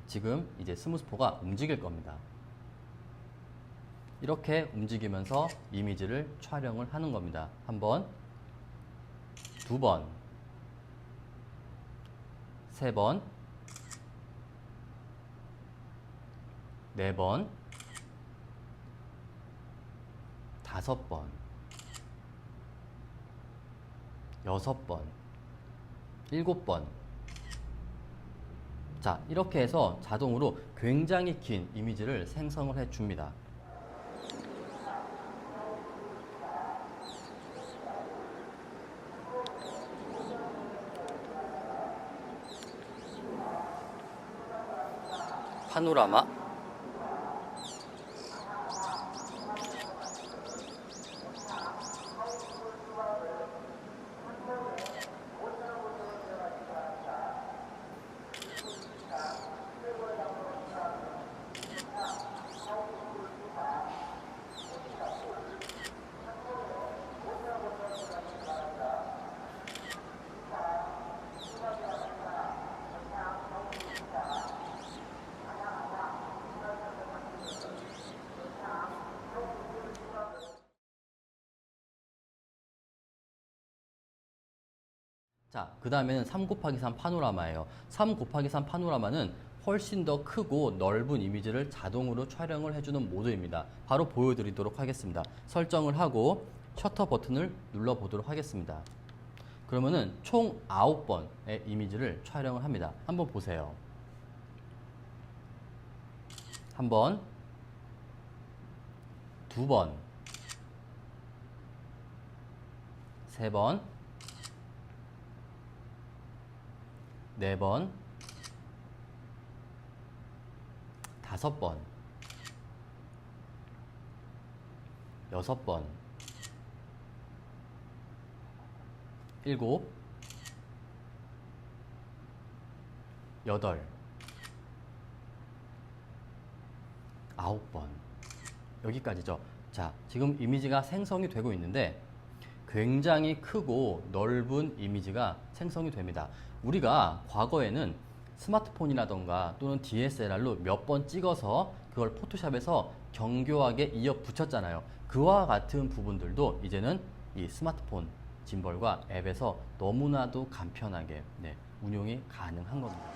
지금 이제 스무스포가 움직일 겁니다. 이렇게 움직이면서 이미지를 촬영을 하는 겁니다. 한 번, 두 번, 세 번, 네 번, 다섯 번, 여섯 번, 일곱 번. 자, 이렇게 해서 자동으로 굉장히 긴 이미지를 생성을 해 줍니다. 파노라마, 자, 그 다음에는 3 곱하기 3 파노라마예요. 3 곱하기 3 파노라마는 훨씬 더 크고 넓은 이미지를 자동으로 촬영을 해주는 모드입니다. 바로 보여드리도록 하겠습니다. 설정을 하고 셔터 버튼을 눌러보도록 하겠습니다. 그러면은 총 9번의 이미지를 촬영을 합니다. 한번 보세요. 한 번, 두 번, 세 번, 네 번, 다섯 번, 여섯 번, 일곱, 여덟, 아홉 번. 여기까지죠. 자, 지금 이미지가 생성이 되고 있는데 굉장히 크고 넓은 이미지가 생성이 됩니다. 우리가 과거에는 스마트폰이라던가 또는 DSLR로 몇 번 찍어서 그걸 포토샵에서 정교하게 이어 붙였잖아요. 그와 같은 부분들도 이제는 이 스마트폰 짐벌과 앱에서 너무나도 간편하게 운용이 가능한 겁니다.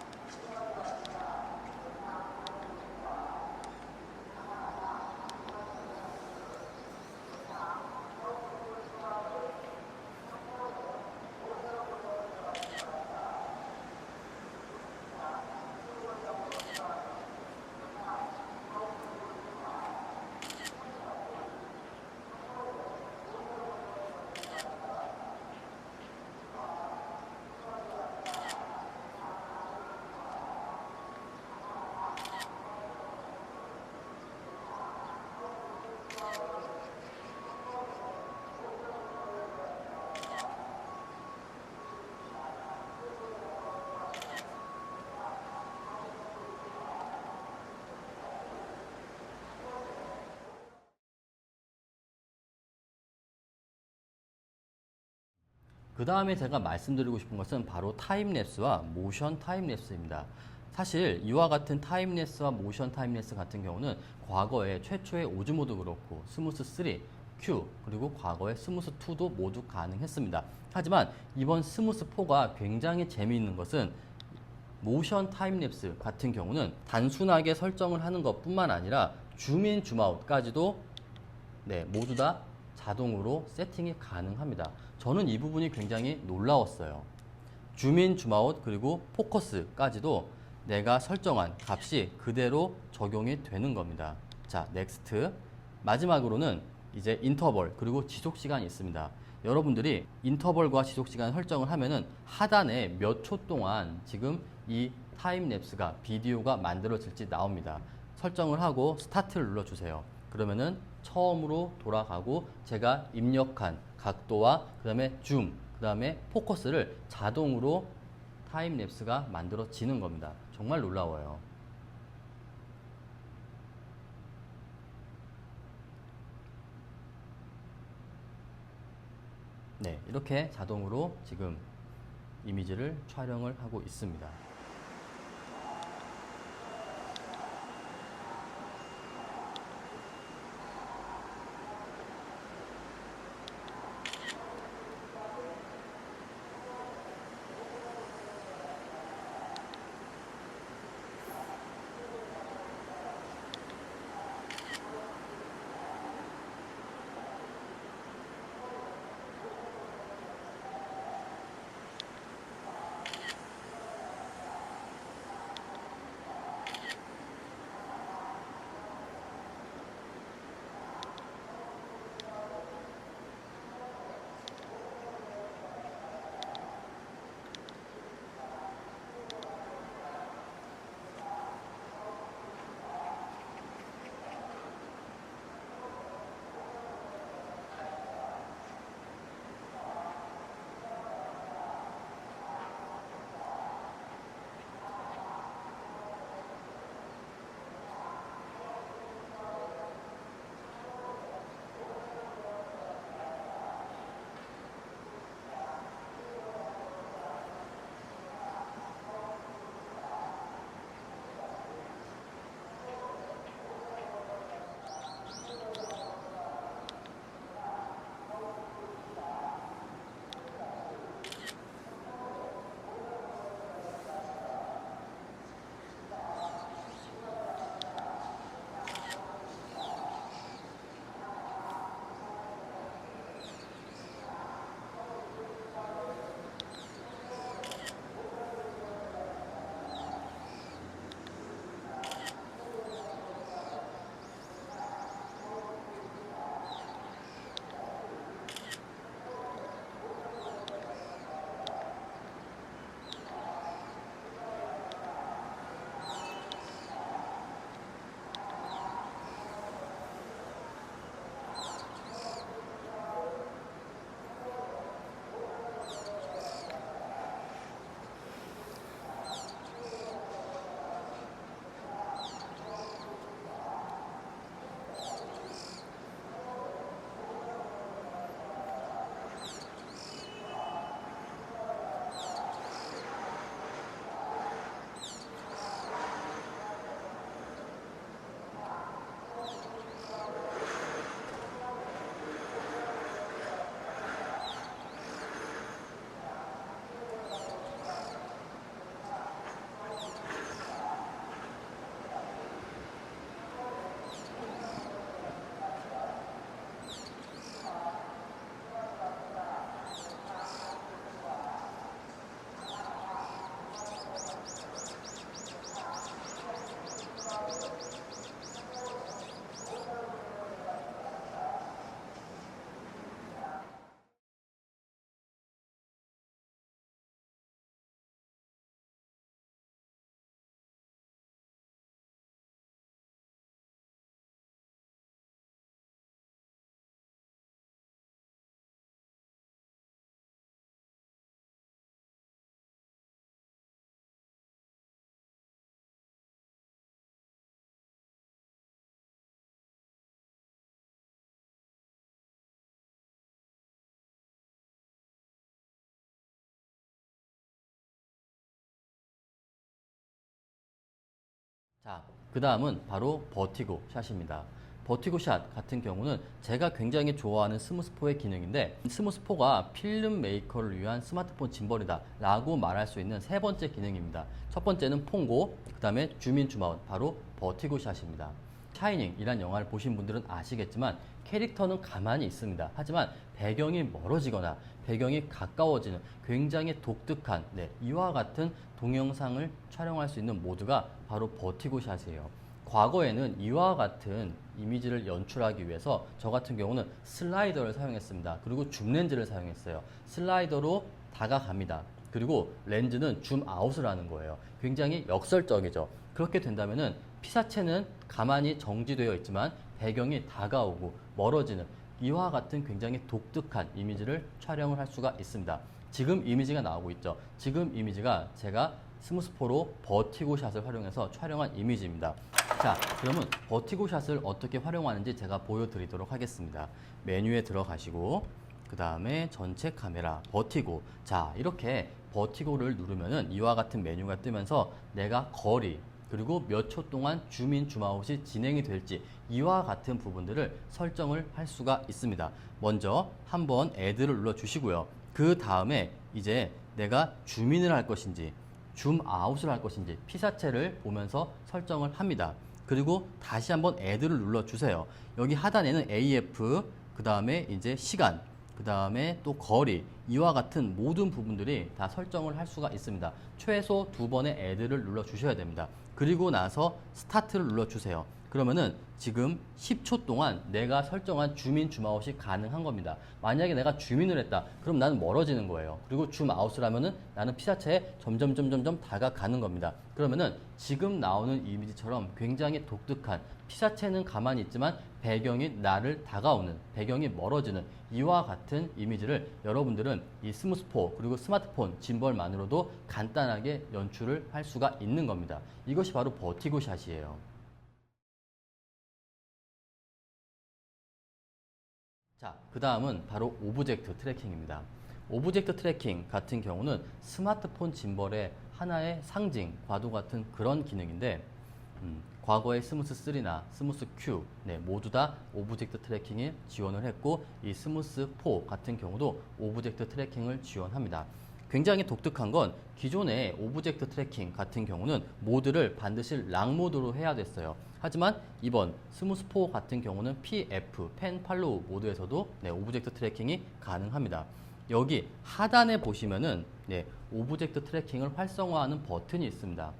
그 다음에 제가 말씀드리고 싶은 것은 바로 타임랩스와 모션 타임랩스입니다. 사실 이와 같은 타임랩스와 모션 타임랩스 같은 경우는 과거에 최초의 오즈모도 그렇고 스무스 3, Q 그리고 과거의 스무스 2도 모두 가능했습니다. 하지만 이번 스무스 4가 굉장히 재미있는 것은 모션 타임랩스 같은 경우는 단순하게 설정을 하는 것뿐만 아니라 줌인 줌아웃까지도 모두 다 자동으로 세팅이 가능합니다. 저는 이 부분이 굉장히 놀라웠어요. 줌인 줌아웃 그리고 포커스까지도 내가 설정한 값이 그대로 적용이 되는 겁니다. 자, 넥스트. 마지막으로는 이제 인터벌 그리고 지속시간이 있습니다. 여러분들이 인터벌과 지속시간 설정을 하면은 하단에 몇 초 동안 지금 이 타임랩스가 비디오가 만들어질지 나옵니다. 설정을 하고 스타트를 눌러주세요. 그러면은 처음으로 돌아가고 제가 입력한 각도와 그 다음에 줌, 그 다음에 포커스를 자동으로 타임랩스가 만들어지는 겁니다. 정말 놀라워요. 네, 이렇게 자동으로 지금 이미지를 촬영을 하고 있습니다. 자, 그 다음은 바로 버티고 샷입니다. 버티고 샷 같은 경우는 제가 굉장히 좋아하는 스무스포의 기능인데, 스무스포가 필름 메이커를 위한 스마트폰 짐벌이다 라고 말할 수 있는 세 번째 기능입니다. 첫 번째는 퐁고, 그 다음에 줌인 줌아웃, 바로 버티고 샷입니다. 샤이닝이란 영화를 보신 분들은 아시겠지만 캐릭터는 가만히 있습니다. 하지만 배경이 멀어지거나 배경이 가까워지는 굉장히 독특한 이와 같은 동영상을 촬영할 수 있는 모드가 바로 버티고 샷이에요. 과거에는 이와 같은 이미지를 연출하기 위해서 저 같은 경우는 슬라이더를 사용했습니다. 그리고 줌 렌즈를 사용했어요. 슬라이더로 다가갑니다. 그리고 렌즈는 줌 아웃을 하는 거예요. 굉장히 역설적이죠. 그렇게 된다면은 피사체는 가만히 정지되어 있지만 배경이 다가오고 멀어지는 이와 같은 굉장히 독특한 이미지를 촬영을 할 수가 있습니다. 지금 이미지가 나오고 있죠. 지금 이미지가 제가 스무스포로 버티고 샷을 활용해서 촬영한 이미지입니다. 자, 그러면 버티고 샷을 어떻게 활용하는지 제가 보여드리도록 하겠습니다. 메뉴에 들어가시고 그 다음에 전체 카메라 버티고, 자, 이렇게 버티고를 누르면은 이와 같은 메뉴가 뜨면서 내가 거리 그리고 몇 초 동안 줌인 줌아웃이 진행이 될지 이와 같은 부분들을 설정을 할 수가 있습니다. 먼저 한번 애드를 눌러 주시고요. 그 다음에 이제 내가 줌인을 할 것인지 줌아웃을 할 것인지 피사체를 보면서 설정을 합니다. 그리고 다시 한번 애드를 눌러 주세요. 여기 하단에는 AF, 그 다음에 이제 시간, 그 다음에 또 거리, 이와 같은 모든 부분들이 다 설정을 할 수가 있습니다. 최소 2번의 애드를 눌러 주셔야 됩니다. 그리고 나서 스타트를 눌러 주세요. 그러면은 지금 10초 동안 내가 설정한 줌인 줌아웃이 가능한 겁니다. 만약에 내가 줌인을 했다, 그럼 나는 멀어지는 거예요. 그리고 줌아웃을 하면은 나는 피사체에 점점 다가가는 겁니다. 그러면은 지금 나오는 이미지처럼 굉장히 독특한, 피사체는 가만히 있지만 배경이 나를 다가오는, 배경이 멀어지는 이와 같은 이미지를 여러분들은 이 스무스포 그리고 스마트폰 짐벌만으로도 간단하게 연출을 할 수가 있는 겁니다. 이것이 바로 버티고 샷이에요. 자, 그 다음은 바로 오브젝트 트래킹입니다. 오브젝트 트래킹 같은 경우는 스마트폰 짐벌의 하나의 상징, 과도 같은 그런 기능인데, 과거의 스무스3나 스무스4 모두 다 오브젝트 트래킹에 지원을 했고, 이 스무스4 같은 경우도 오브젝트 트래킹을 지원합니다. 굉장히 독특한 건 기존의 오브젝트 트래킹 같은 경우는 모드를 반드시 락 모드로 해야 됐어요. 하지만 이번 스무스4 같은 경우는 PF, 펜 팔로우 모드에서도 오브젝트 트래킹이 가능합니다. 여기 하단에 보시면은 오브젝트 트래킹을 활성화하는 버튼이 있습니다.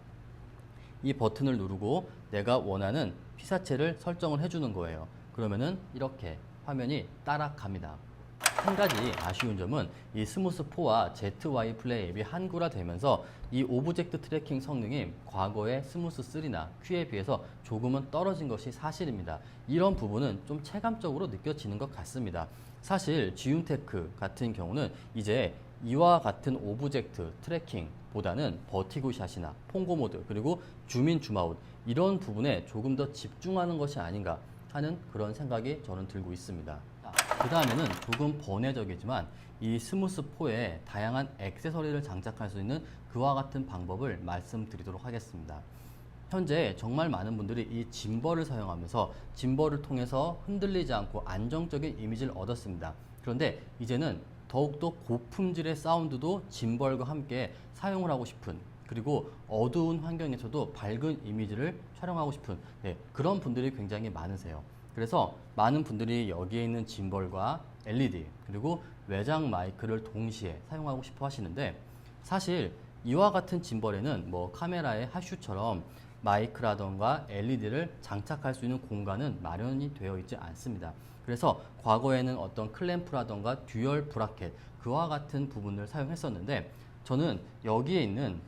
이 버튼을 누르고 내가 원하는 피사체를 설정을 해주는 거예요. 그러면은 이렇게 화면이 따라갑니다. 한 가지 아쉬운 점은 이 스무스4와 ZY 플레이 앱이 한구라 되면서 이 오브젝트 트래킹 성능이 과거의 스무스3나 Q에 비해서 조금은 떨어진 것이 사실입니다. 이런 부분은 좀 체감적으로 느껴지는 것 같습니다. 사실 지윤테크 같은 경우는 이제 이와 같은 오브젝트 트래킹보다는 버티고 샷이나 퐁고 모드 그리고 줌인 줌아웃 이런 부분에 조금 더 집중하는 것이 아닌가 하는 그런 생각이 저는 들고 있습니다. 그 다음에는 조금 번외적이지만 이 스무스4에 다양한 액세서리를 장착할 수 있는 그와 같은 방법을 말씀드리도록 하겠습니다. 현재 정말 많은 분들이 이 짐벌을 사용하면서 짐벌을 통해서 흔들리지 않고 안정적인 이미지를 얻었습니다. 그런데 이제는 더욱더 고품질의 사운드도 짐벌과 함께 사용을 하고 싶은, 그리고 어두운 환경에서도 밝은 이미지를 촬영하고 싶은 그런 분들이 굉장히 많으세요. 그래서 많은 분들이 여기에 있는 짐벌과 LED 그리고 외장 마이크를 동시에 사용하고 싶어 하시는데, 사실 이와 같은 짐벌에는 뭐 카메라의 하슈처럼 마이크라던가 LED를 장착할 수 있는 공간은 마련이 되어 있지 않습니다. 그래서 과거에는 어떤 클램프라던가 듀얼 브라켓 그와 같은 부분을 사용했었는데, 저는 여기에 있는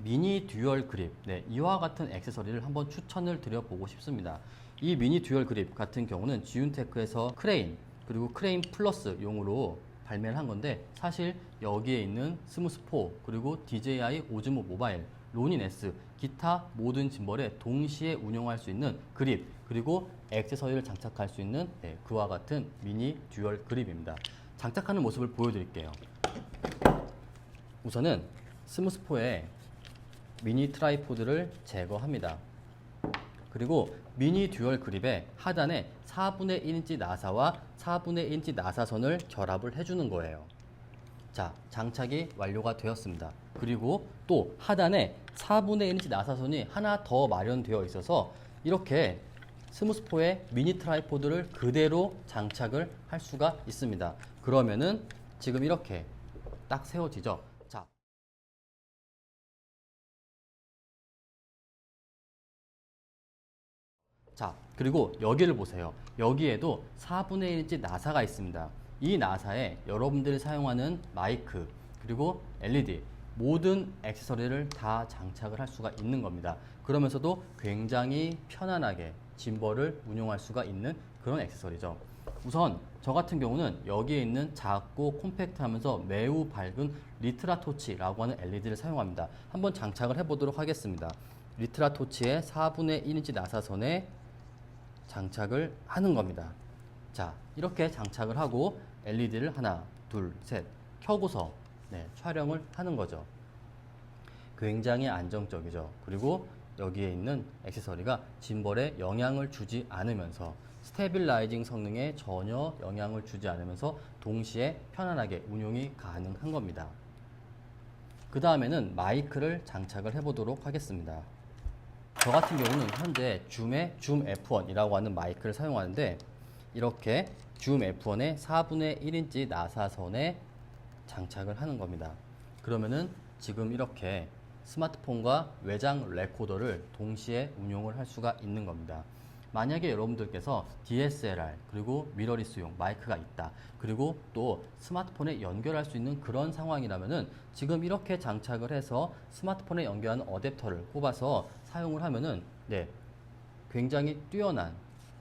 미니 듀얼 그립 이와 같은 액세서리를 한번 추천을 드려보고 싶습니다. 이 미니 듀얼 그립 같은 경우는 지윤테크에서 크레인 그리고 크레인 플러스 용으로 발매를 한 건데, 사실 여기에 있는 스무스4 그리고 DJI 오즈모 모바일, 로닌 S, 기타 모든 짐벌에 동시에 운용할 수 있는 그립 그리고 액세서리를 장착할 수 있는 그와 같은 미니 듀얼 그립입니다. 장착하는 모습을 보여드릴게요. 우선은 스무스4의 미니 트라이포드를 제거합니다. 그리고 미니 듀얼 그립의 하단에 4분의 1인치 나사와 4분의 1인치 나사선을 결합을 해주는 거예요. 자, 장착이 완료가 되었습니다. 그리고 또 하단에 4분의 1인치 나사선이 하나 더 마련되어 있어서 이렇게 스무스포의 미니 트라이포드를 그대로 장착을 할 수가 있습니다. 그러면은 지금 이렇게 딱 세워지죠. 자, 그리고 여기를 보세요. 여기에도 4분의 1인치 나사가 있습니다. 이 나사에 여러분들이 사용하는 마이크, 그리고 LED, 모든 액세서리를 다 장착을 할 수가 있는 겁니다. 그러면서도 굉장히 편안하게 짐벌을 운용할 수가 있는 그런 액세서리죠. 우선 저 같은 경우는 여기에 있는 작고 콤팩트하면서 매우 밝은 리트라 토치라고 하는 LED를 사용합니다. 한번 장착을 해보도록 하겠습니다. 리트라 토치의 4분의 1인치 나사선에 장착을 하는 겁니다. 자, 이렇게 장착을 하고 LED를 하나, 둘, 셋 켜고서 촬영을 하는 거죠. 굉장히 안정적이죠. 그리고 여기에 있는 액세서리가 짐벌에 영향을 주지 않으면서 스테빌라이징 성능에 전혀 영향을 주지 않으면서 동시에 편안하게 운용이 가능한 겁니다. 그 다음에는 마이크를 장착을 해보도록 하겠습니다. 저 같은 경우는 현재 줌의 줌 F1이라고 하는 마이크를 사용하는데 이렇게 줌 F1의 4분의 1인치 나사선에 장착을 하는 겁니다. 그러면은 지금 이렇게 스마트폰과 외장 레코더를 동시에 운용을 할 수가 있는 겁니다. 만약에 여러분들께서 DSLR 그리고 미러리스용 마이크가 있다, 그리고 또 스마트폰에 연결할 수 있는 그런 상황이라면은 지금 이렇게 장착을 해서 스마트폰에 연결하는 어댑터를 꼽아서 사용을 하면은 굉장히 뛰어난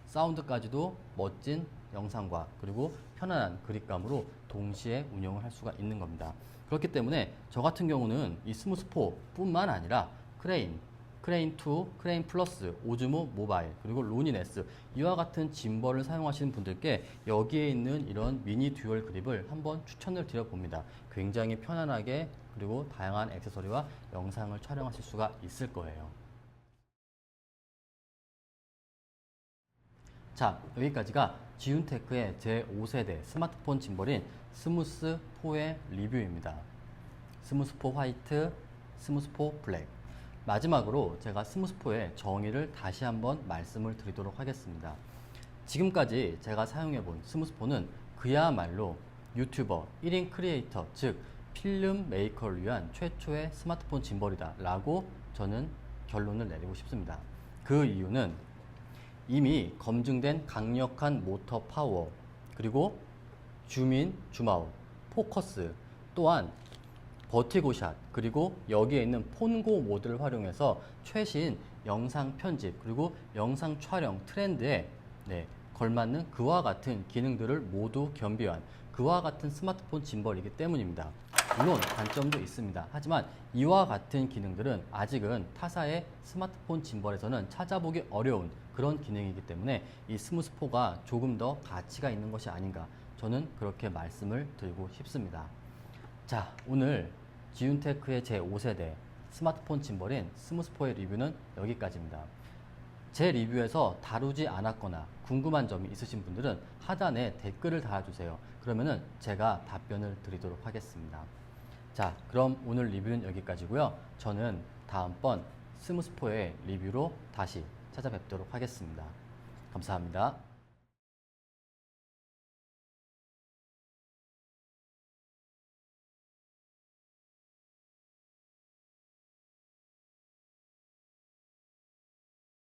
사운드까지도 멋진 영상과 그리고 편안한 그립감으로 동시에 운영을 할 수가 있는 겁니다. 그렇기 때문에 저 같은 경우는 이 스무스4 뿐만 아니라 크레인2, 크레인 플러스, 오즈모 모바일, 그리고 로닌 S 이와 같은 짐벌을 사용하시는 분들께 여기에 있는 이런 미니 듀얼 그립을 한번 추천을 드려봅니다. 굉장히 편안하게 그리고 다양한 액세서리와 영상을 촬영하실 수가 있을 거예요. 자, 여기까지가 지윤테크의 제5세대 스마트폰 짐벌인 스무스4의 리뷰입니다. 스무스4 화이트, 스무스4 블랙. 마지막으로 제가 스무스4의 정의를 다시 한번 말씀을 드리도록 하겠습니다. 지금까지 제가 사용해본 스무스4는 그야말로 유튜버, 1인 크리에이터, 즉 필름 메이커를 위한 최초의 스마트폰 짐벌이다 라고 저는 결론을 내리고 싶습니다. 그 이유는 이미 검증된 강력한 모터 파워, 그리고 줌인, 줌아웃, 포커스, 또한 버티고샷, 그리고 여기에 있는 폰고 모드를 활용해서 최신 영상 편집 그리고 영상 촬영 트렌드에 걸맞는 그와 같은 기능들을 모두 겸비한 그와 같은 스마트폰 짐벌이기 때문입니다. 물론 단점도 있습니다. 하지만 이와 같은 기능들은 아직은 타사의 스마트폰 짐벌에서는 찾아보기 어려운 그런 기능이기 때문에 이 스무스4가 조금 더 가치가 있는 것이 아닌가, 저는 그렇게 말씀을 드리고 싶습니다. 자, 오늘 지윤테크의 제5세대 스마트폰 짐벌인 스무스4의 리뷰는 여기까지입니다. 제 리뷰에서 다루지 않았거나 궁금한 점이 있으신 분들은 하단에 댓글을 달아주세요. 그러면은 제가 답변을 드리도록 하겠습니다. 자, 그럼 오늘 리뷰는 여기까지고요. 저는 다음번 스무스4의 리뷰로 다시 찾아뵙도록 하겠습니다. 감사합니다.